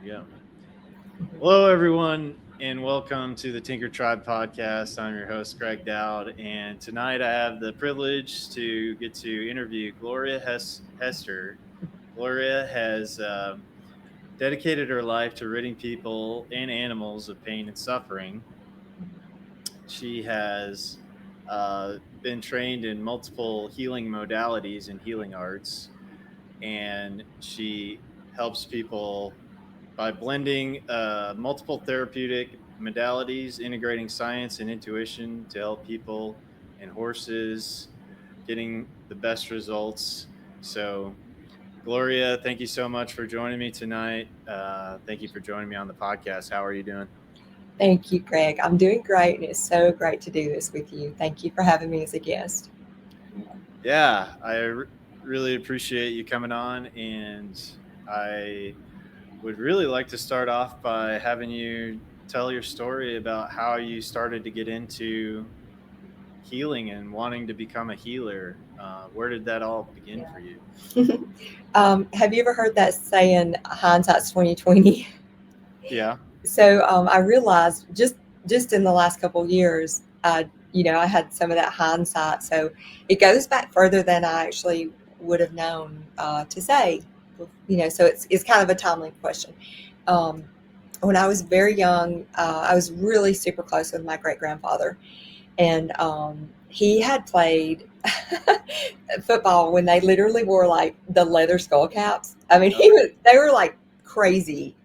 go. Hello, everyone, and welcome to the Tinker Tribe podcast. I'm your host, Greg Dowd, and tonight I have the privilege to get to interview Gloria Hester. Gloria has dedicated her life to ridding people and animals of pain and suffering. She has been trained in multiple healing modalities and healing arts, and she helps people by blending multiple therapeutic modalities, integrating science and intuition to help people and horses getting the best results. So, Gloria, thank you so much for joining me tonight. Thank you for joining me on the podcast. How are you doing? Thank you, Greg. I'm doing great, and it's so great to do this with you. Thank you for having me as a guest. Yeah, really appreciate you coming on, and I would really like to start off by having you tell your story about how you started to get into healing and wanting to become a healer. Where did that all begin for you? Have you ever heard that saying, "Hindsight's 2020"? Yeah. So I realized just in the last couple of years, I had some of that hindsight. So it goes back further than I actually would have known to say. So it's kind of a timely question. Um, when I was very young, I was really super close with my great grandfather, and he had played football when they literally wore like the leather skull caps. I mean, they were like crazy,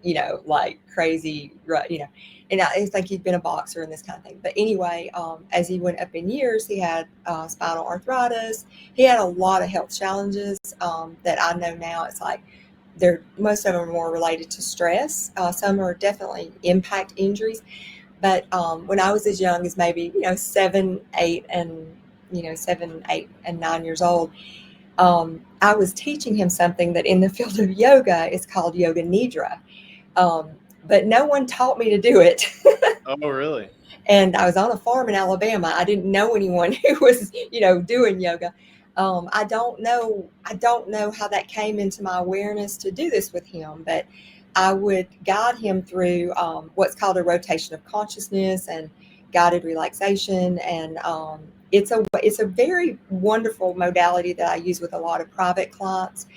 like crazy, right? And I think he'd been a boxer and this kind of thing. But anyway, as he went up in years, he had spinal arthritis. He had a lot of health challenges that I know now. It's like most of them are more related to stress. Some are definitely impact injuries. But when I was as young as maybe 7, 8, and 9 years old, I was teaching him something that in the field of yoga is called yoga nidra. But no one taught me to do it. Oh, really? And I was on a farm in Alabama. I didn't know anyone who was, doing yoga. I don't know how that came into my awareness to do this with him, but I would guide him through what's called a rotation of consciousness and guided relaxation, and it's a very wonderful modality that I use with a lot of private clients,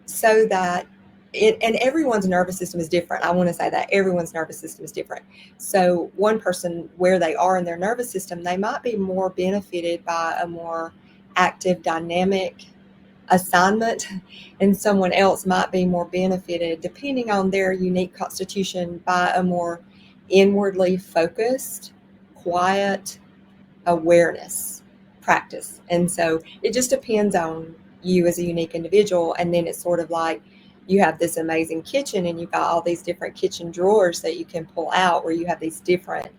so that and everyone's nervous system is different. I want to say that everyone's nervous system is different. So one person, where they are in their nervous system, they might be more benefited by a more active, dynamic assignment, and someone else might be more benefited, depending on their unique constitution, by a more inwardly focused, quiet awareness practice. And so it just depends on you as a unique individual. And then it's sort of like you have this amazing kitchen and you've got all these different kitchen drawers that you can pull out, where you have these different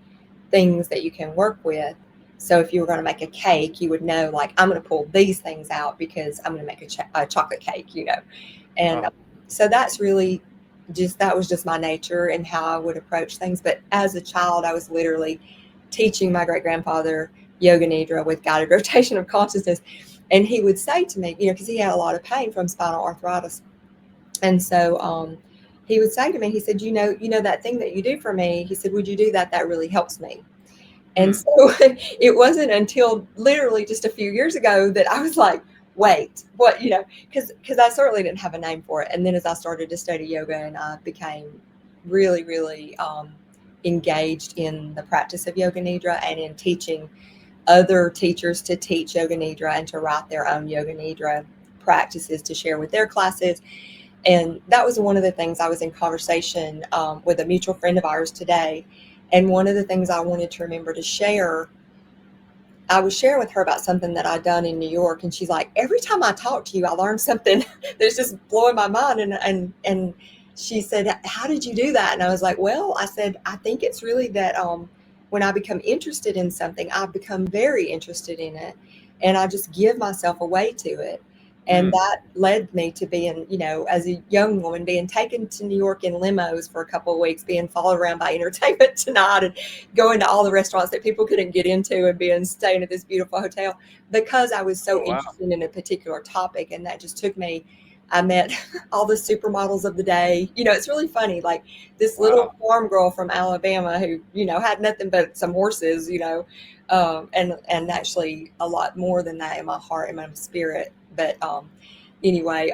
things that you can work with. So if you were going to make a cake, you would know, like, I'm going to pull these things out because I'm going to make a chocolate cake, And so that's really that was just my nature and how I would approach things. But as a child, I was literally teaching my great grandfather yoga nidra with guided rotation of consciousness. And he would say to me, because he had a lot of pain from spinal arthritis. And so he would say to me, he said, that thing that you do for me, he said, would you do that? That really helps me. And so it wasn't until literally just a few years ago that I was like, wait, what, because I certainly didn't have a name for it. And then as I started to study yoga, and I became really, really engaged in the practice of yoga nidra and in teaching other teachers to teach yoga nidra and to write their own yoga nidra practices to share with their classes. And that was one of the things. I was in conversation with a mutual friend of ours today. And one of the things I wanted to remember to share, I was sharing with her about something that I'd done in New York. And she's like, every time I talk to you, I learn something that's just blowing my mind. And she said, how did you do that? And I was like, well, I said, I think it's really that when I become interested in something, I become very interested in it. And I just give myself away to it. And that led me to being, as a young woman, being taken to New York in limos for a couple of weeks, being followed around by Entertainment Tonight, and going to all the restaurants that people couldn't get into, and staying at this beautiful hotel, because I was so interested in a particular topic. And that just took me I met all the supermodels of the day. It's really funny. Like this little Wow. farm girl from Alabama who, had nothing but some horses, and actually a lot more than that in my heart and my spirit. But anyway,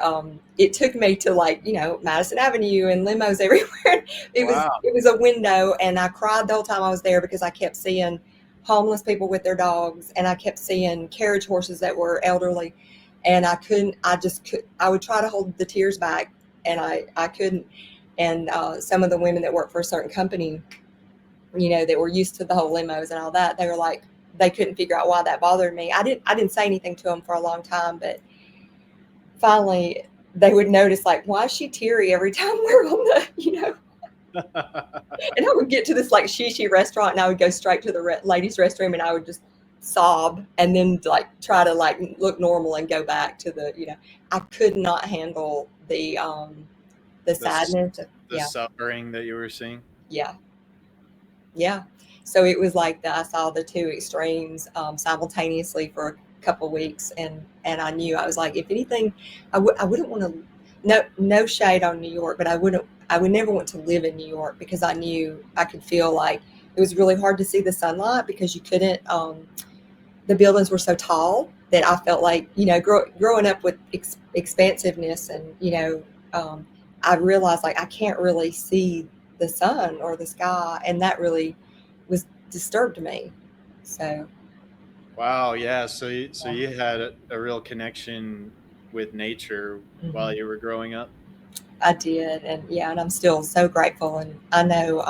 it took me to like, Madison Avenue and limos everywhere. Wow. It was a window, and I cried the whole time I was there because I kept seeing homeless people with their dogs, and I kept seeing carriage horses that were elderly, and I just could. I would try to hold the tears back, and I couldn't. And some of the women that worked for a certain company, that were used to the whole limos and all that, they were like, they couldn't figure out why that bothered me. I didn't say anything to them for a long time, but finally they would notice, like, why is she teary every time we're on the. And I would get to this like shishi restaurant, and I would go straight to the ladies' restroom, and I would just sob, and then like try to like look normal and go back to the. I could not handle the the s- sadness. the Yeah, suffering that you were seeing. yeah, yeah. So it was like that. I saw the two extremes simultaneously for a couple of weeks, and I knew, I was like, if anything, I wouldn't want to. No shade on New York, but I would never want to live in New York, because I knew I could feel like it was really hard to see the sunlight, because you couldn't. The buildings were so tall that I felt like, growing up with expansiveness, and I realized like I can't really see the sun or the sky, and that really was disturbed me. So Wow. Yeah. So you had a real connection with nature while mhm, you were growing up. I did, and yeah, and I'm still so grateful. And I know,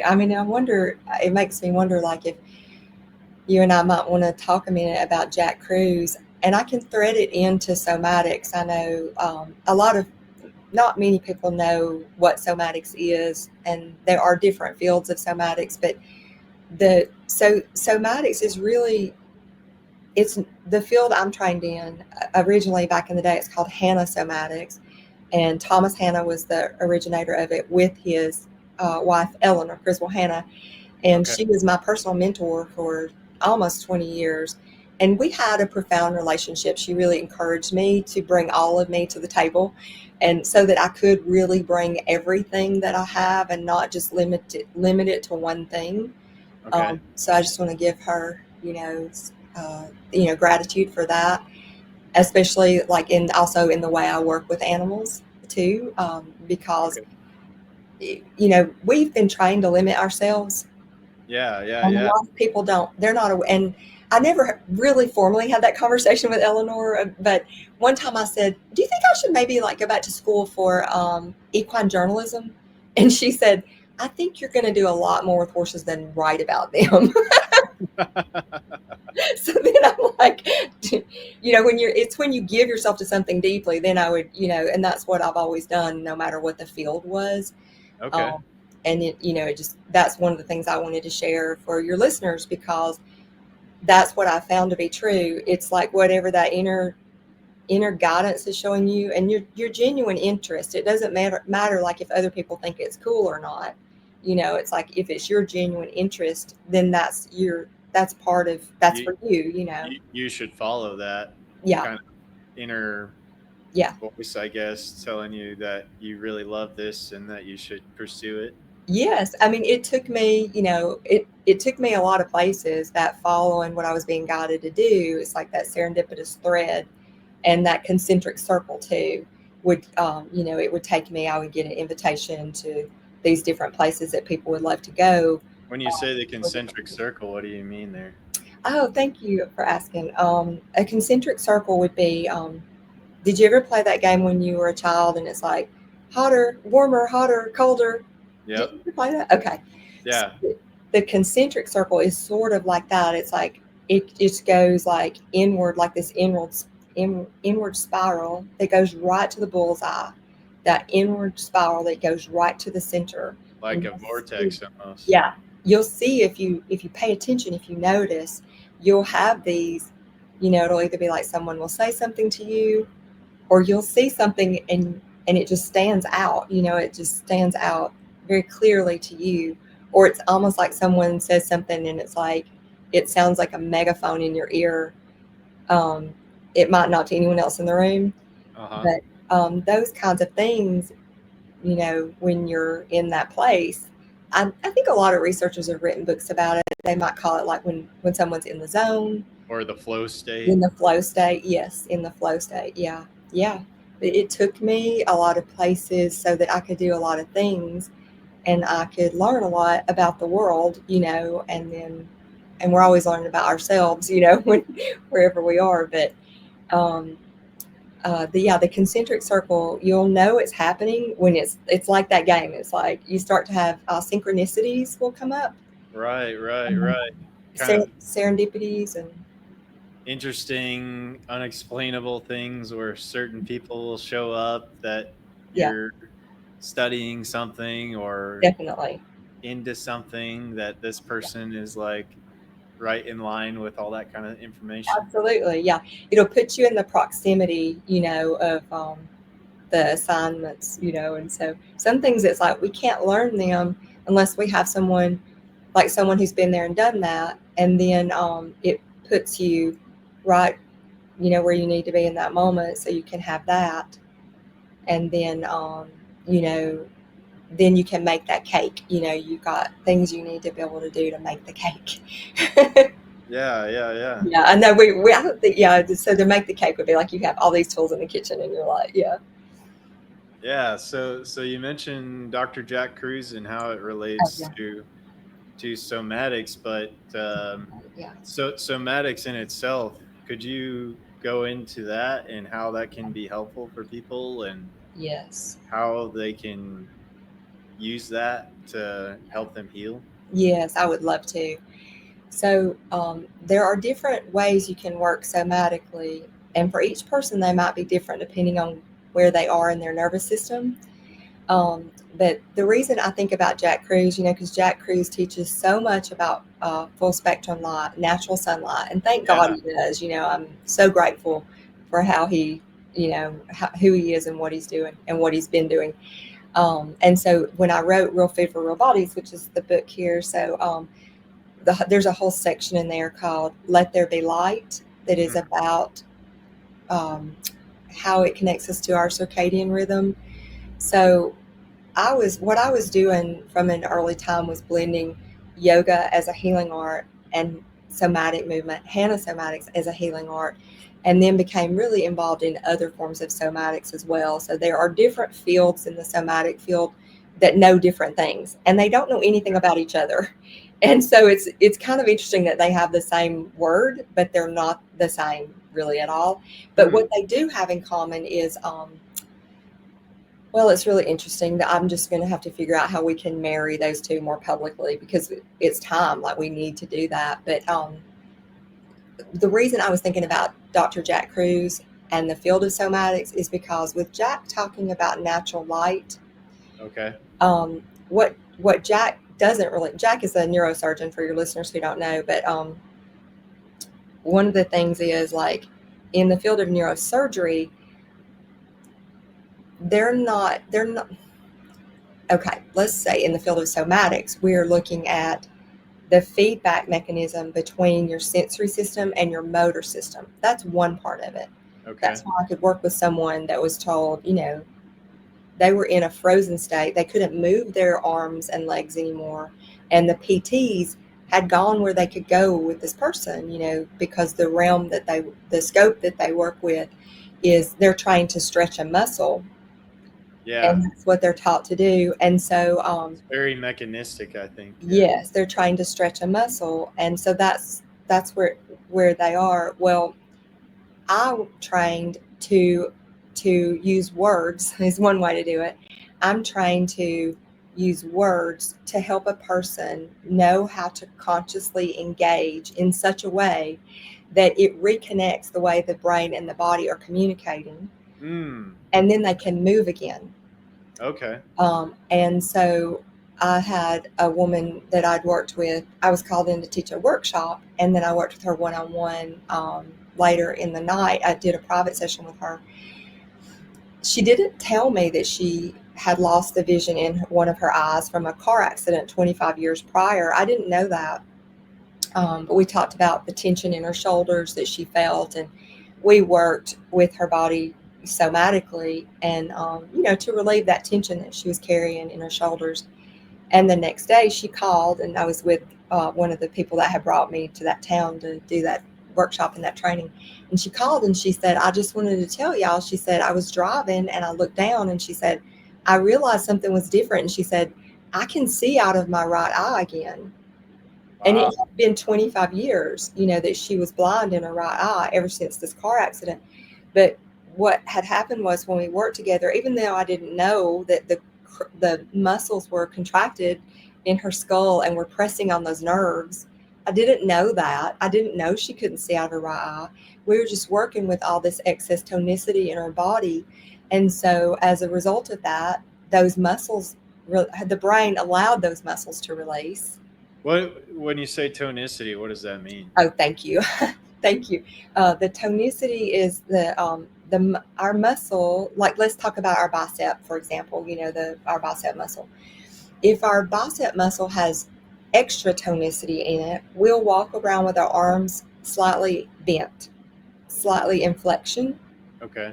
I mean, I wonder. It makes me wonder, like, if you and I might want to talk a minute about Jack Cruz, and I can thread it into somatics. I know a lot of not many people know what somatics is, and there are different fields of somatics, but somatics is really, it's the field I'm trained in. Originally, back in the day, it's called Hanna Somatics, and Thomas Hanna was the originator of it with his wife Eleanor Griswold Hanna, and Okay. she was my personal mentor for almost 20 years. And we had a profound relationship. She really encouraged me to bring all of me to the table, and so that I could really bring everything that I have, and not just limit it to one thing. Okay. So I just want to give her, gratitude for that, especially like in also in the way I work with animals too, because Okay. we've been trained to limit ourselves. Yeah. Yeah. And a Yeah. lot of people don't, they're not, and I never really formally had that conversation with Eleanor, but one time I said, do you think I should maybe like go back to school for equine journalism? And she said, I think you're going to do a lot more with horses than write about them. So then I'm like, when you give yourself to something deeply, then I would, and that's what I've always done, no matter what the field was. Okay. Um, and it just, that's one of the things I wanted to share for your listeners, because that's what I found to be true. It's like whatever that inner guidance is showing you, and your genuine interest. It doesn't matter like if other people think it's cool or not. It's like if it's your genuine interest, then that's part of that's You, for you. you should follow that Yeah, kind of inner yeah. voice, I guess, telling you that you really love this and that you should pursue it. Yes, I mean, it took me, it took me a lot of places, that following what I was being guided to do. It's like that serendipitous thread, and that concentric circle too. Would it would take me. I would get an invitation to these different places that people would love to go. When you say the For different concentric reasons. circle, what do you mean there? Oh, thank you for asking. A concentric circle would be. Did you ever play that game when you were a child, and it's like hotter, warmer, hotter, colder? Did Yep. you ever play that? Okay. So Yeah. the concentric circle is sort of like that. It's like it just goes like inward, like this inward spiral that goes right to the bullseye. That inward spiral that goes right to the center. Like And a you'll see, vortex almost. yeah, you'll see if you pay attention, if you notice, you'll have these. It'll either be like someone will say something to you, or you'll see something, and it just stands out. It just stands out very clearly to you, or it's almost like someone says something, and it's like it sounds like a megaphone in your ear. um, it might not to anyone else in the room, Uh huh. but those kinds of things, when you're in that place. I think a lot of researchers have written books about it. They might call it like when someone's in the zone, Or the flow in state. the flow state. Yes, in the flow state. Yeah, yeah. It took me a lot of places so that I could do a lot of things and I could learn a lot about the world, and we're always learning about ourselves, when wherever we are. But um, the concentric circle, you'll know it's happening when it's like that game. It's like you start to have synchronicities will come up, Right, right, um, right. Kind of serendipities, and interesting, unexplainable things where certain people will show up that yeah, you're studying something or definitely. into something that this person is like right in line with all that kind of information. Absolutely, yeah. It'll put you in the proximity, of the assignments, and so some things it's like we can't learn them unless we have someone like someone who's been there and done that, and then it puts you right, where you need to be in that moment, so you can have that, and you know, then you can make that cake. You got things you need to be able to do to make the cake. Yeah, yeah, yeah. Yeah, I know. I don't think, yeah. So to make the cake would be like you have all these tools in the kitchen, and you're like, yeah, Yeah, so you mentioned Dr. Jack Cruz and how it oh relates yeah, to somatics, but yeah, so somatics in itself, could you go into that and how that can be helpful for people and yes, how they can use that to help them heal? yes. I would love to. So there are different ways you can work somatically, and for each person, they might be different depending on where they are in their nervous system. Um, but the reason I think about Jack Cruz, because Jack Cruz teaches so much about full spectrum light, natural sunlight, and thank God Yeah. he does. I'm so grateful for how he, who he is and what he's doing and what he's been doing. And so when I wrote Real Food for Real Bodies, which is the book here, so there's a whole section in there called Let There Be Light that is Mhm. about um, how it connects us to our circadian rhythm. So what I was doing from an early time was blending yoga as a healing art and somatic movement, Hana somatics as a healing art, and then became really involved in other forms of somatics as well. So there are different fields in the somatic field that know different things, and they don't know anything about each other. And so it's kind of interesting that they have the same word, but they're not the same really at all. But Hmm. what they do have in common is well, it's really interesting that I'm just going to have to figure out how we can marry those two more publicly because it's time. Like we need to do that. But the reason I was thinking about Dr. Jack Cruz and the field of somatics is because with Jack talking about natural light, Okay. what Jack doesn't really, Jack is a neurosurgeon for your listeners who don't know, but one of the things is like in the field of neurosurgery, they're not okay, let's say in the field of somatics, we're looking at the feedback mechanism between your sensory system and your motor system. That's one part of it. Okay. That's why I could work with someone that was told, they were in a frozen state. They couldn't move their arms and legs anymore. And the PTs had gone where they could go with this person, because the scope that they work with is they're trying to stretch a muscle, Yeah. and that's what they're taught to do. And so, It's very mechanistic, I think. Yeah. yes, they're trying to stretch a muscle, and so that's where they are. Well, I trained to use words is one way to do it. I'm trying to use words to help a person know how to consciously engage in such a way that it reconnects the way the brain and the body are communicating, Mm. and then they can move again. Okay. And so I had a woman that I'd worked with. I was called in to teach a workshop, and then I worked with her one on one. Later in the night, I did a private session with her. She didn't tell me that she had lost the vision in one of her eyes from a car accident 25 years prior. I didn't know that. But we talked about the tension in her shoulders that she felt, and we worked with her body, somatically, and to relieve that tension that she was carrying in her shoulders. And the next day she called, and I was with one of the people that had brought me to that town to do that workshop and that training. And she called and she said, I just wanted to tell y'all, she said, I was driving and I looked down and she said, I realized something was different. And she said, I can see out of my right eye again. And it Wow. had been 25 years, that she was blind in her right eye ever since this car accident. But what had happened was when we worked together, even though I didn't know that the muscles were contracted in her skull and were pressing on those nerves, I didn't know that. I didn't know she couldn't see out of her right eye. We were just working with all this excess tonicity in her body. And so as a result of that, those muscles, the brain allowed those muscles to release. When you say tonicity, what does that mean? Oh, thank you. Thank you. The tonicity is our muscle. Like, let's talk about our bicep, for example. Our bicep muscle. If our bicep muscle has extra tonicity in it, we'll walk around with our arms slightly bent, slightly in flexion. Okay.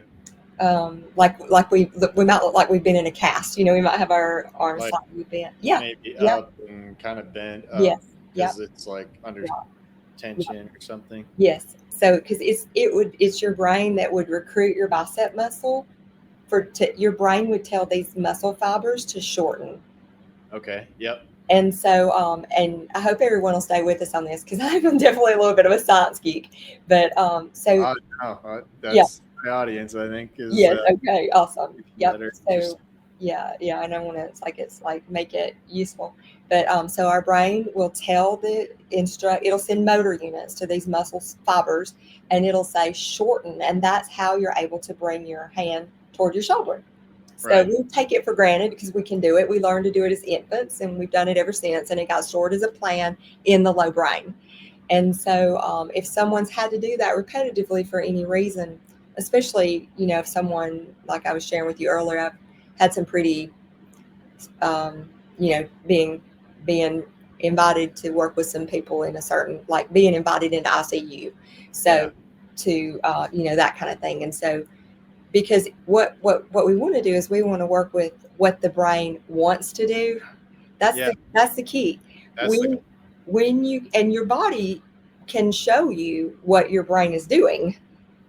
Like we might look like we've been in a cast. We might have our arms Like slightly bent. Yeah. maybe Yeah. up and kind of bent up Yes. Yep. because it's like under Yeah. tension or something. Yes. So, because it's your brain that would recruit your bicep muscle your brain would tell these muscle fibers to shorten. Okay. Yep. And so, and I hope everyone will stay with us on this because I'm definitely a little bit of a science geek. But so I know. yeah, That's my audience, I think, is yes, okay, awesome. that Yep. are So interested. yeah, and I want to it's like make it useful. But so our brain will tell it'll send motor units to these muscle fibers, and it'll say shorten, and that's how you're able to bring your hand toward your shoulder. So Right. we take it for granted because we can do it. We learned to do it as infants, and we've done it ever since. And it got stored as a plan in the low brain. And so, if someone's had to do that repetitively for any reason, especially if someone like I was sharing with you earlier, I've had some pretty, being invited to work with some people in a certain, like being invited into ICU, Yeah. so to that kind of thing. And so because what we want to do is we want to work with what the brain wants to do. That's Yeah. the key. That's the When you and your body can show you what your brain is doing,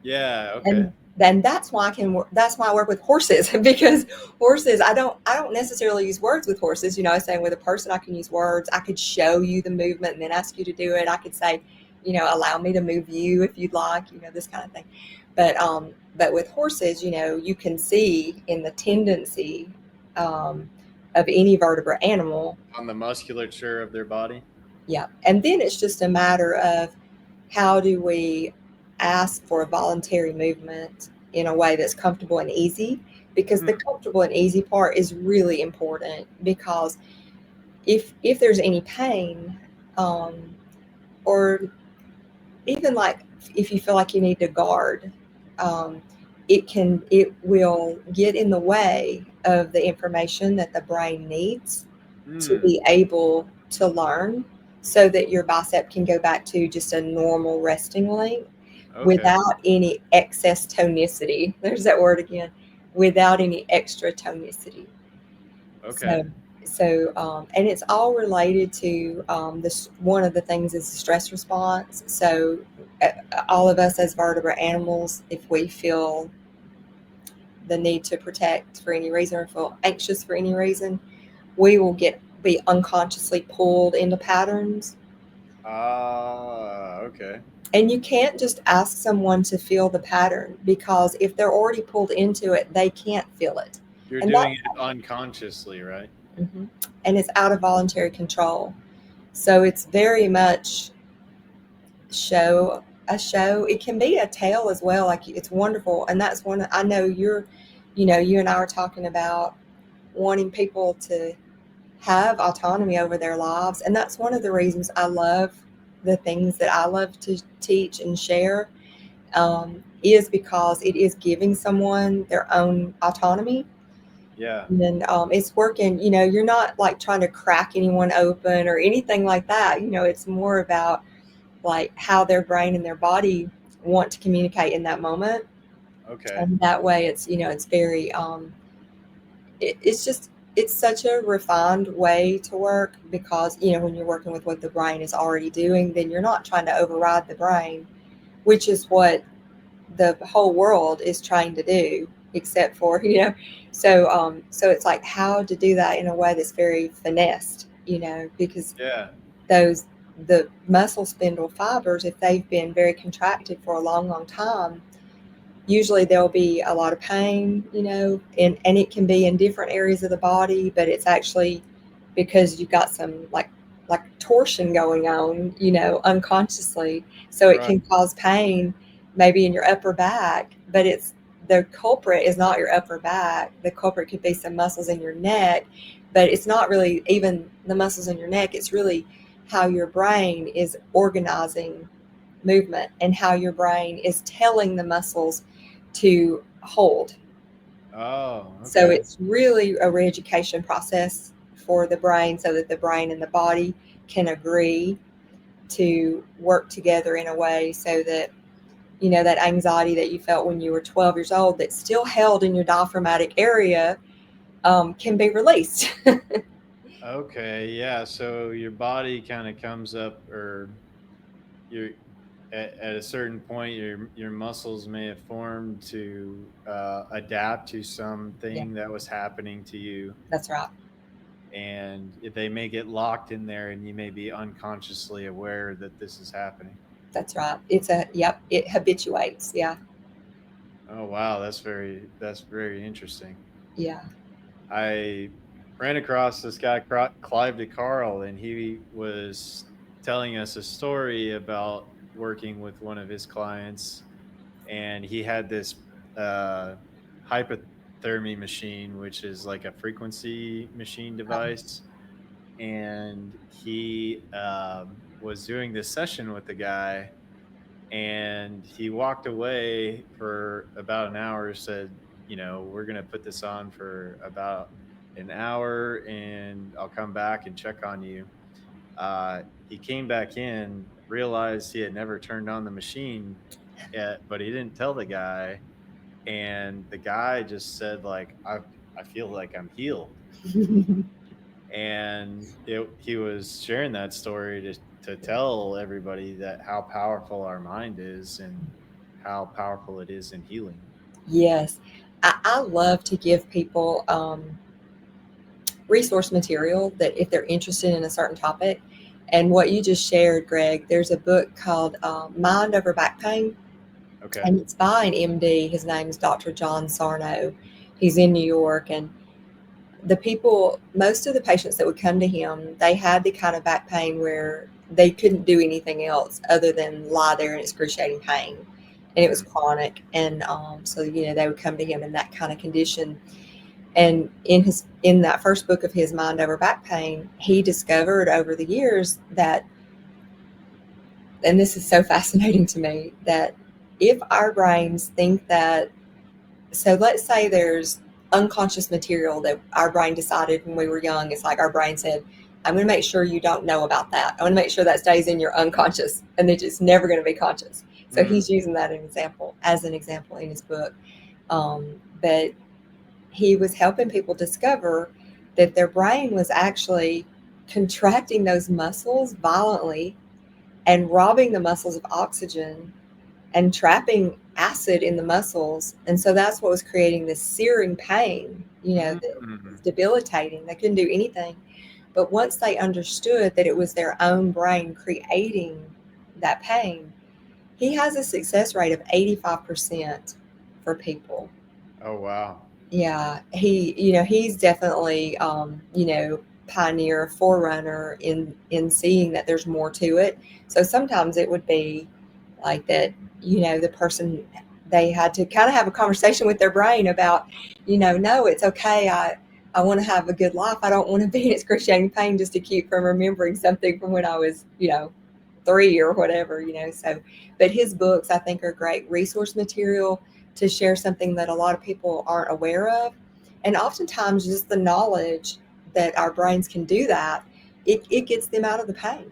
yeah. Okay. and then that's why I work with horses because horses, I don't necessarily use words with horses. I was saying with a person I can use words. I could show you the movement and then ask you to do it. I could say, allow me to move you if you'd like, this kind of thing. But with horses, you can see in the tendency um, of any vertebrate animal. On the musculature of their body. Yeah. And then it's just a matter of how do we ask for a voluntary movement in a way that's comfortable and easy? Because the Hmm. comfortable and easy part is really important, because if there's any pain, um, or even like if you feel like you need to guard, um, it will get in the way of the information that the brain needs to Hmm. be able to learn, so that your bicep can go back to just a normal resting length Okay. without any excess tonicity. There's that word again, without any extra tonicity. Okay. So and it's all related to this. One of the things is the stress response. So uh, all of us as vertebrate animals, if we feel the need to protect for any reason or feel anxious for any reason, we will be unconsciously pulled into patterns. Ah. Okay. And you can't just ask someone to feel the pattern, because if they're already pulled into it, they can't feel it. You're And doing it unconsciously, right? mhm. And it's out of voluntary control. So it's very much show. It can be a tale as well. Like, it's wonderful. And that's one I know you and I are talking about wanting people to have autonomy over their lives. And that's one of the reasons I love the things that I love to teach and share, is because it is giving someone their own autonomy. Yeah. And it's working. You're not like trying to crack anyone open or anything like that. It's more about like how their brain and their body want to communicate in that moment. Okay. And that way it's very it's just it's such a refined way to work, because when you're working with what the brain is already doing, then you're not trying to override the brain, which is what the whole world is trying to do, except for so it's like how to do that in a way that's very finessed, because Yeah. those the muscle spindle fibers, if they've been very contracted for a long, long time, usually there'll be a lot of pain, and it can be in different areas of the body, but it's actually because you've got some like torsion going on, unconsciously. So it Right. can cause pain maybe in your upper back, but it's the culprit is not your upper back. The culprit could be some muscles in your neck, but it's not really even the muscles in your neck. It's really how your brain is organizing movement and how your brain is telling the muscles to hold. Oh, So okay. it's really a re-education process for the brain, so that the brain and the body can agree to work together in a way so that that anxiety that you felt when you were 12 years old that's still held in your diaphragmatic area can be released. Okay. Yeah. So your body kind of comes up, or your at a certain point, your muscles may have formed to adapt to Yeah, something that was happening to you, that's right. and they may get locked in there, and you may be unconsciously aware that this is happening. That's right. Yep, it habituates. Yeah, Oh wow, that's very interesting. yeah. I ran across this guy, Clive DeCarl, and he was telling us a story about working with one of his clients, and he had this uh, hypothermy machine, which is like a frequency machine Um, device. And he was doing this session with the guy, and he walked away for about an hour, said, we're going to put this on for about an hour, and I'll come back and check on you. He came back in, realized he had never turned on the machine yet, but he didn't tell the guy. And the guy just said, like, I feel like I'm healed. And he was sharing that story to tell everybody that how powerful our mind is, and how powerful it is in healing. yes, I love to give people resource material that if they're interested in a certain topic. And what you just shared, Greg, there's a book called Mind Over Back Pain, Okay. and it's by an MD. His name is Dr. John Sarno. He's in New York, and most of the patients that would come to him, they had the kind of back pain where they couldn't do anything else other than lie there in excruciating pain, and it was Hmm. chronic. And so they would come to him in that kind of condition. And in that first book of his, Mind Over Back Pain, he discovered over the years that, and this is so fascinating to me, that if our brains think that, so let's say there's unconscious material that our brain decided when we were young, it's like our brain said, I'm going to make sure you don't know about that. I want to make sure that stays in your unconscious and that it's never going to be conscious. So Hmm. he's using that as an example in his book. But he was helping people discover that their brain was actually contracting those muscles violently and robbing the muscles of oxygen and trapping acid in the muscles. And so that's what was creating this searing pain, that was Hmm. debilitating. They couldn't do anything. But once they understood that it was their own brain creating that pain, he has a success rate of 85% for people. Oh wow. Yeah, he's definitely, pioneer, forerunner in seeing that there's more to it. So sometimes it would be like that, the person, they had to kind of have a conversation with their brain about, no, it's okay. I want to have a good life. I don't want to be in excruciating pain just to keep from remembering something from when I was, 3 or whatever, so, but his books I think are great resource material to share something that a lot of people aren't aware of. And oftentimes just the knowledge that our brains can do that, it gets them out of the pain.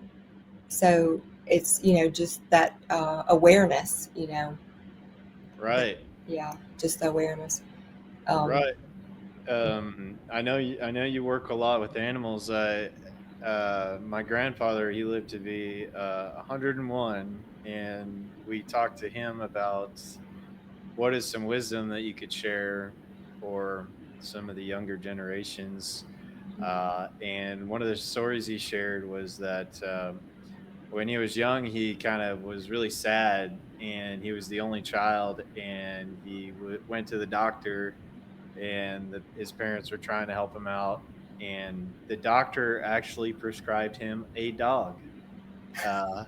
So it's, just that awareness, Right. yeah. just the awareness. Um, Right. I know you work a lot with animals. My grandfather, he lived to be 101, and we talked to him about what is some wisdom that you could share for some of the younger generations. And one of the stories he shared was that when he was young, he kind of was really sad, and he was the only child, and he went to the doctor, and his parents were trying to help him out, and the doctor actually prescribed him a dog. Uh,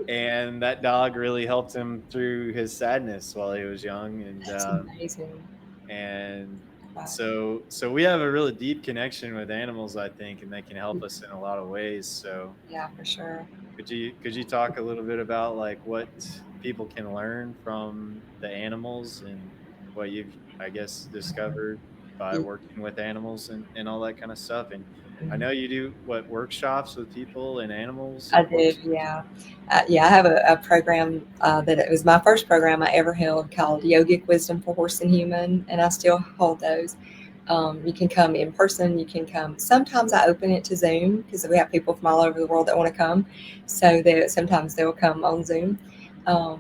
and that dog really helped him through his sadness while he was young, that's amazing. and Wow. so we have a really deep connection with animals, I think, and they can help us in a lot of ways. So Yeah, for sure. could you talk a little bit about like what people can learn from the animals and what you've, I guess, discovered by Yeah. working with animals and all that kind of stuff? And I Mhm. know you do what, workshops with people and animals I and do, horses. yeah. Yeah, I have a program that it was my first program I ever held called Yogic Wisdom for Horse and Human, and I still hold those. You can come in person, you can come. Sometimes I open it to Zoom because we have people from all over the world that want to come. So sometimes they'll come on Zoom. So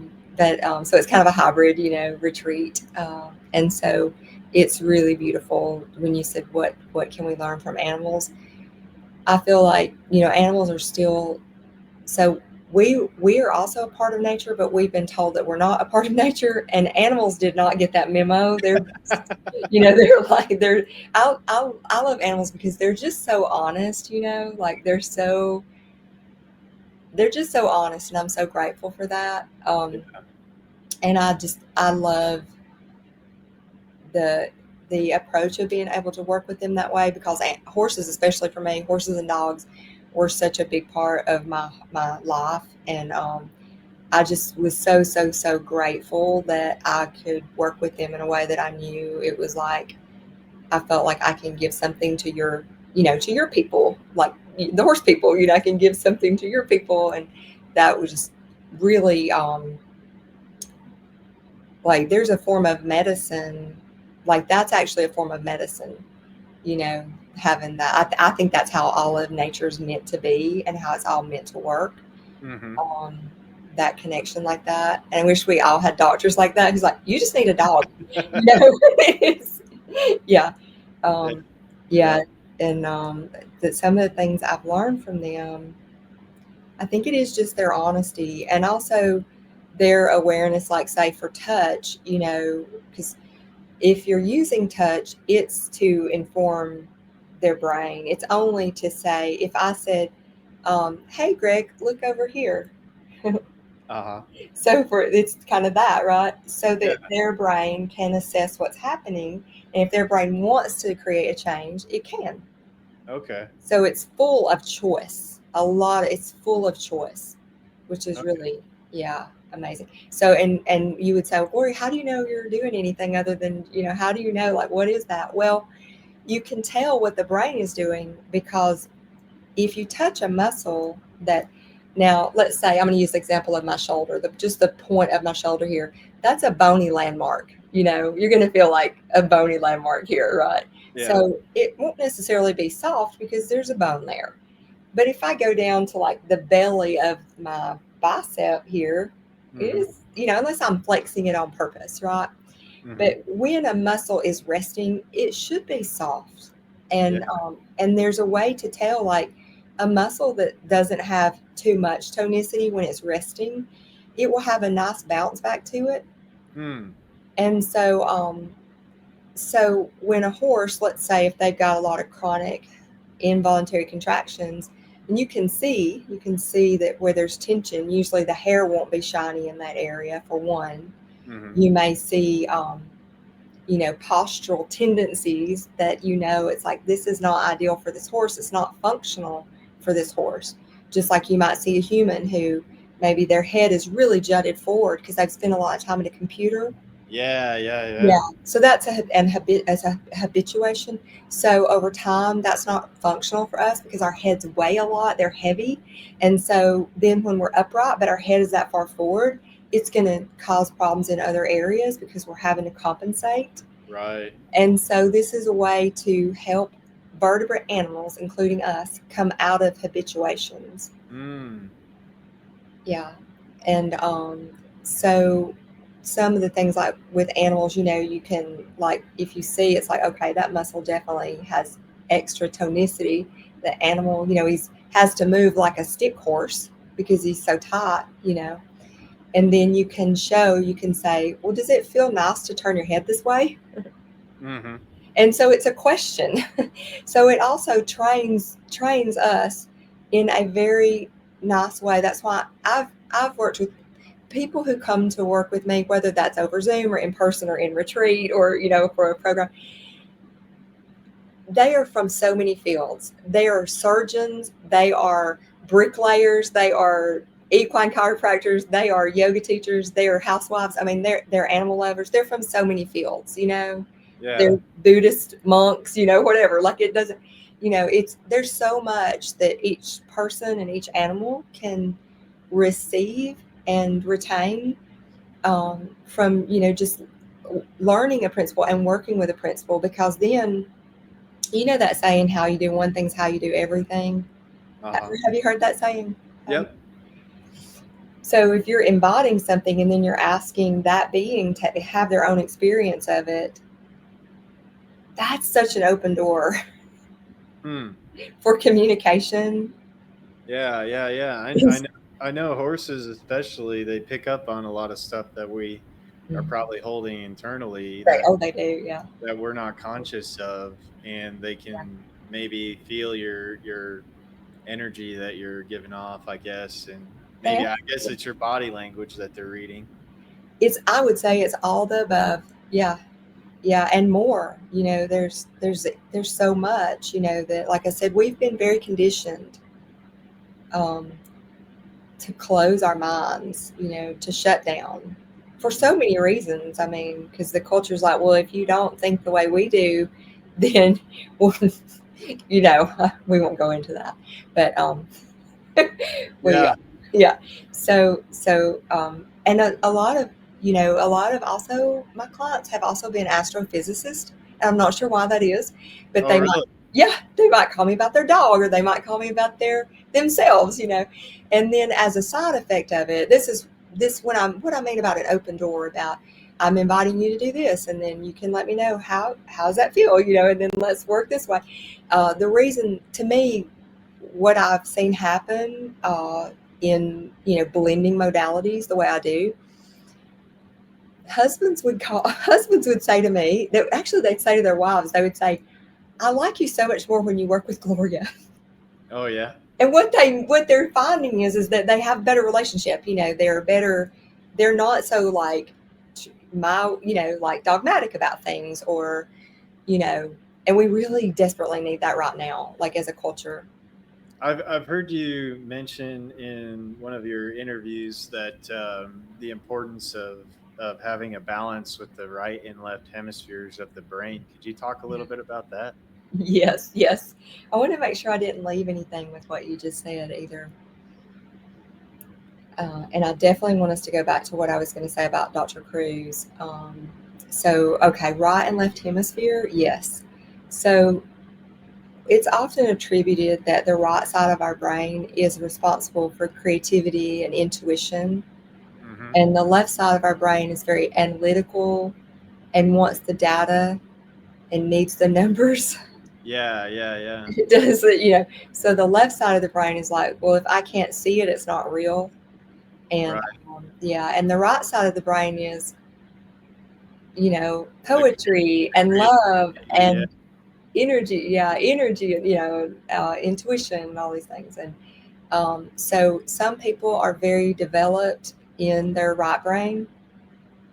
it's kind of a hybrid, retreat. And so it's really beautiful when you said, what can we learn from animals? I feel like, animals are still so we are also a part of nature, but we've been told that we're not a part of nature, and animals did not get that memo. They're like I love animals because they're just so honest. Like they're just so honest, and I'm so grateful for that. And I love the the approach of being able to work with them that way because horses, especially for me, horses and dogs were such a big part of my life, and I just was so, so, so grateful that I could work with them in a way that I knew it was like I felt like I can give something to to your people, like the horse people. I can give something to your people, and that was just really like there's a form of medicine, like that's actually a form of medicine. You know, having that. I think that's how all of nature is meant to be, and how it's all meant to work. Mm-hmm. um, that connection like that. And I wish we all had doctors like that. He's like, you just need a dog. It's, yeah. Yeah. Um, Yeah. yeah. And that some of the things I've learned from them, I think it is just their honesty and also their awareness, like, say, for touch, because if you're using touch, it's to inform their brain. It's only to say, if I said, hey, Greg, look over here. Uh-huh. So it's kind of that, right? So Yeah. that their brain can assess what's happening, and if their brain wants to create a change, it can. Okay. So it's full of choice. It's full of choice, which is Okay. really, yeah, amazing. So and you would say, well, Gloria, how do you know you're doing anything other than, how do you know, like, what is that? Well, you can tell what the brain is doing because if you touch a muscle that, now let's say I'm going to use the example of my shoulder, just the point of my shoulder here, that's a bony landmark. You're going to feel like a bony landmark here, right? Yeah. So it won't necessarily be soft because there's a bone there. But if I go down to like the belly of my bicep here, Mm-hmm. is, unless I'm flexing it on purpose, right? Mm-hmm. But when a muscle is resting, it should be soft. Yeah. And there's a way to tell, like, a muscle that doesn't have too much tonicity when it's resting, it will have a nice bounce back to it. Hmm. And so when a horse, let's say if they've got a lot of chronic involuntary contractions, and you can see that where there's tension, usually the hair won't be shiny in that area, for one. Mm-hmm. You may see postural tendencies that, it's like, this is not ideal for this horse. It's not functional for this horse. Just like you might see a human who maybe their head is really jutted forward because they've spent a lot of time at a computer. Yeah. Yeah. Yeah. Yeah. So that's as a habituation. So over time, that's not functional for us because our heads weigh a lot. They're heavy. And so then when we're upright, but our head is that far forward, it's going to cause problems in other areas because we're having to compensate. Right. And so this is a way to help vertebrate animals, including us, come out of habituations. Mm. Yeah. And so some of the things like with animals, you can, like, if you see, it's like, okay, that muscle definitely has extra tonicity. The animal, he's has to move like a stick horse because he's so tight. And then you can say, well, does it feel nice to turn your head this way? Mm-hmm. And so it's a question. So it also trains us in a very nice way. That's why I've worked with people who come to work with me, whether that's over Zoom or in person or in retreat or for a program. They are from so many fields. They are surgeons, they are bricklayers, they are equine chiropractors, they are yoga teachers, they are housewives. I mean, they're animal lovers. They're from so many fields. Yeah. They're Buddhist monks, whatever. Like, it doesn't, there's so much that each person and each animal can receive and retain from just learning a principle and working with a principle, because then that saying, how you do one thing's how you do everything. Uh-huh. Have you heard that saying? Yep. So if you're embodying something and then you're asking that being to have their own experience of it, that's such an open door Hmm. for communication. Yeah, yeah, yeah. I know horses especially, they pick up on a lot of stuff that we are probably holding internally They do, yeah. that we're not conscious of, and they can maybe feel your energy that you're giving off, I guess, and They maybe I guess it's your body language that they're reading. I would say it's all the above. Yeah. Yeah, and more. There's so much, that, like I said, we've been very conditioned um, to close our minds, to shut down for so many reasons. I mean, because the culture's like, well, if you don't think the way we do, then, well, we won't go into that. But we, Yeah. yeah. So, and a lot of, also my clients have also been astrophysicists. And I'm not sure why that is, but Oh, really? they might call me about their dog, or they might call me about themselves. And then as a side effect of it, this what I mean about an open door, about I'm inviting you to do this, and then you can let me know how's that feel, and then let's work this way. The reason, to me, what I've seen happen in blending modalities the way I do, husbands would say to me that actually they'd say to their wives, they would say, I like you so much more when you work with Gloria. Oh, yeah. And what they're finding is that they have better relationship. They're better. They're not so like like dogmatic about things, or and we really desperately need that right now, like as a culture. I've heard you mention in one of your interviews that the importance of having a balance with the right and left hemispheres of the brain. Could you talk a little bit about that? Yes, yes. I want to make sure I didn't leave anything with what you just said either. And I definitely want us to go back to what I was going to say about Dr. Cruz. Okay, right and left hemisphere, yes. So it's often attributed that the right side of our brain is responsible for creativity and intuition, Mm-hmm. and the left side of our brain is very analytical and wants the data and needs the numbers. Yeah, yeah, yeah. It does it. So the left side of the brain is like, well, if I can't see it, it's not real. And Right. yeah, and the right side of the brain is, The poetry and creative. love Yeah. and energy. Yeah, energy, intuition and all these things. And so some people are very developed in their right brain,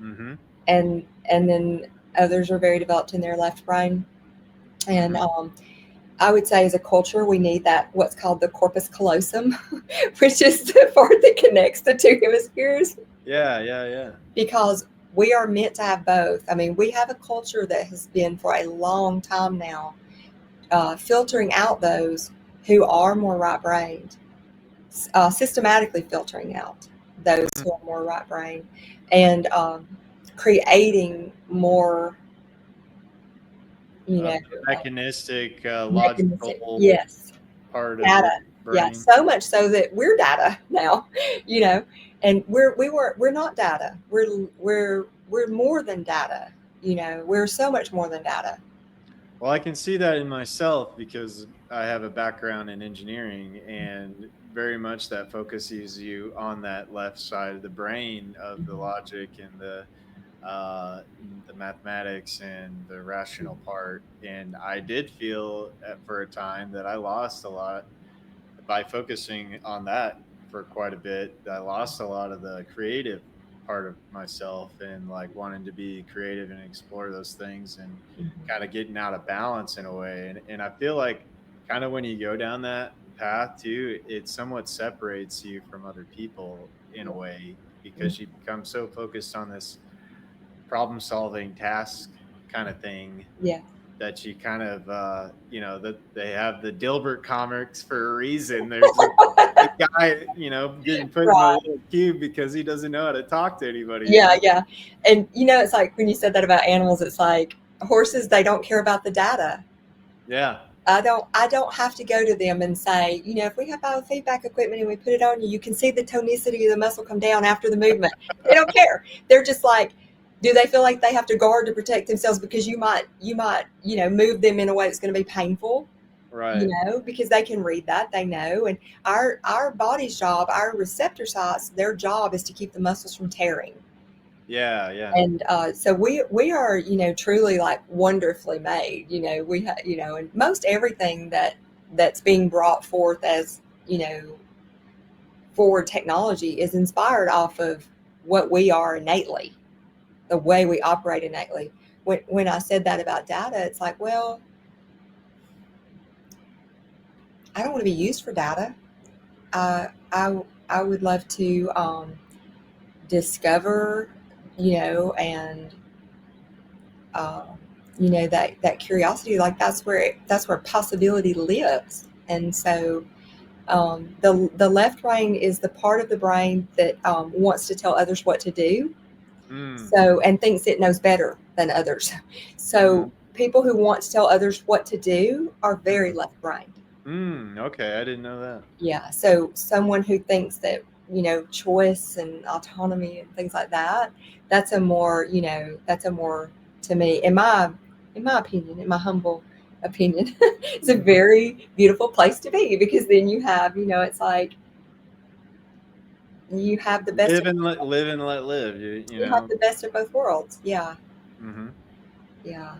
Mm-hmm. and then others are very developed in their left brain. And Mm-hmm. I would say, as a culture, we need that, what's called the corpus callosum, which is the part that connects the two hemispheres, Yeah, yeah, yeah. because we are meant to have both. I mean, we have a culture that has been for a long time now filtering out those who are more right brained, systematically filtering out those Mm. who are more right brain, and creating more, you know, Mechanistic, mechanistic. logical Yes, part of data. the Yeah, brain. so much so that we're data now, you know, and we're not data. We're more than data. You know, we're so much more than data. Well, I can see that in myself because I have a background in engineering, and very much that focuses you on that left side of the brain of the logic and uh, the mathematics and the rational part. And I did feel for a time that I lost a lot by focusing on that for quite a bit. I lost a lot of the creative part of myself and like wanting to be creative and explore those things and kind of getting out of balance in a way. And I feel like kind of when you go down that path too, it somewhat separates you from other people in a way because you become so focused on this problem solving task kind of thing Yeah. that you kind of that they have the Dilbert comics for a reason. There's a guy getting put in a Right. little cube because he doesn't know how to talk to anybody. Yeah, yeah. And it's like when you said that about animals, it's like horses, they don't care about the data. Yeah, I don't have to go to them and say, if we have biofeedback equipment and we put it on you, you can see the tonicity of the muscle come down after the movement. They don't care. They're just like, do they feel like they have to guard to protect themselves because you might move them in a way that's going to be painful? right. Because they can read that, they know. And our body's job, our receptor sites, their job is to keep the muscles from tearing. Yeah, yeah. And so we are truly like wonderfully made. We have and most everything that's being brought forth as forward technology is inspired off of what we are innately, the way we operate innately. When I said that about data, it's like, well, I don't want to be used for data. I would love to discover, and uh, that curiosity. Like that's where possibility lives. And so the left brain is the part of the brain that wants to tell others what to do. Mm, So and thinks it knows better than others. mm, So people who want to tell others what to do are very mm, left brained. okay, I didn't know that. Yeah. So someone who thinks that, choice and autonomy and things like that, that's a more to me, in my opinion, in my humble opinion, it's a Mhm. very beautiful place to be because then you have, it's like you have the best of Live and let live. You you have know. the best of both worlds. Yeah. Hmm. Yeah.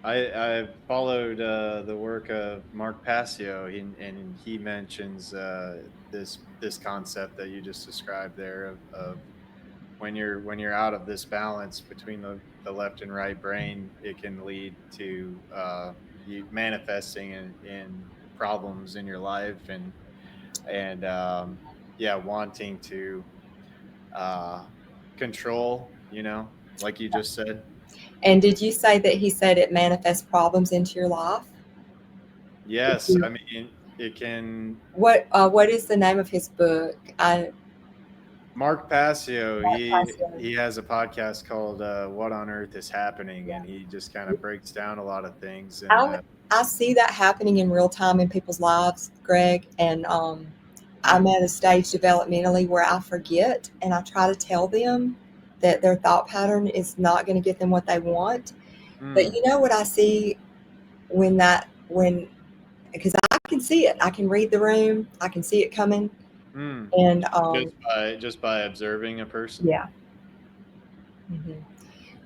I followed the work of Mark Passio, and he mentions this concept that you just described there of when you're out of this balance between the left and right brain, it can lead to you manifesting in problems in your life and yeah, wanting to uh, control, like you just said. And did you say that he said it manifests problems into your life? Did Yes, you, I mean it can. what is the name of his book? I Mark Passio, Mark Tyson. he has a podcast called "What on Earth is Happening," Yeah. and he just kind of breaks down a lot of things. And I I see that happening in real time in people's lives, Greg, and I'm mm, at a stage developmentally where I forget and I try to tell them that their thought pattern is not going to get them what they want. But mm, you know what I see when because I can see it, I can read the room, I can see it coming, mm. and Just by observing a person. yeah. hmm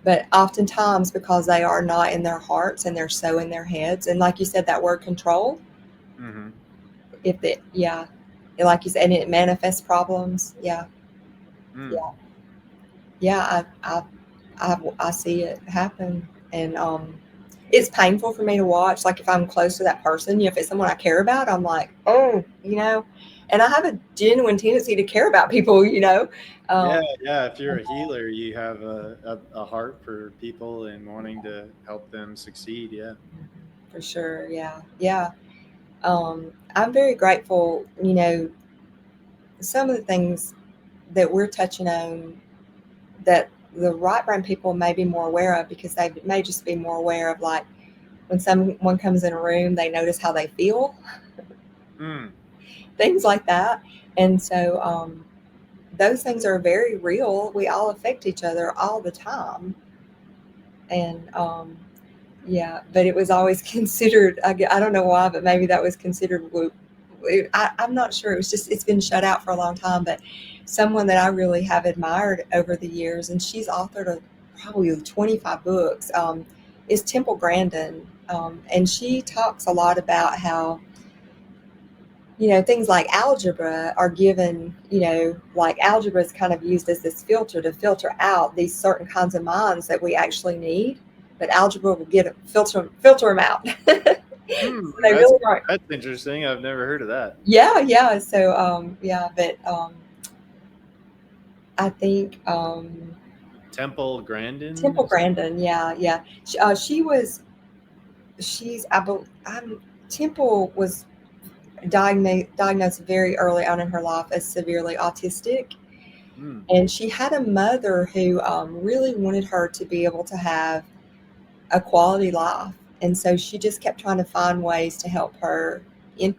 But oftentimes, because they are not in their hearts and they're so in their heads, and like you said, that word control, Hmm. if it, yeah, like you said, and it manifests problems. Yeah, Mm, yeah, yeah. I see it happen, and it's painful for me to watch. Like if I'm close to that person, if it's someone I care about, I'm like, oh, and I have a genuine tendency to care about people, yeah, um, yeah. If you're a healer, you have a heart for people and wanting to help them succeed. Yeah. for sure. Yeah, yeah. I'm very grateful. Some of the things. that we're touching on that the right brain people may be more aware of, because they may just be more aware of, like, when someone comes in a room, they notice how they feel, things like that. And so those things are very real. We all affect each other all the time. And yeah, but it was always considered, I don't know why, but maybe that was considered I'm not sure. It was just, it's been shut out for a long time. But someone that I really have admired over the years, and she's authored probably 25 books, is Temple Grandin. And she talks a lot about how, things like algebra are given, like algebra is kind of used as this filter to filter out these certain kinds of minds that we actually need. But algebra will filter them out. They That's really are. that's interesting. I've never heard of that. Yeah. So yeah, but I think Temple Grandin. Temple Grandin, yeah. She was, she's, Temple was diagnosed very early on in her life as severely autistic. And she had a mother who really wanted her to be able to have a quality life. And so she just kept trying to find ways to help her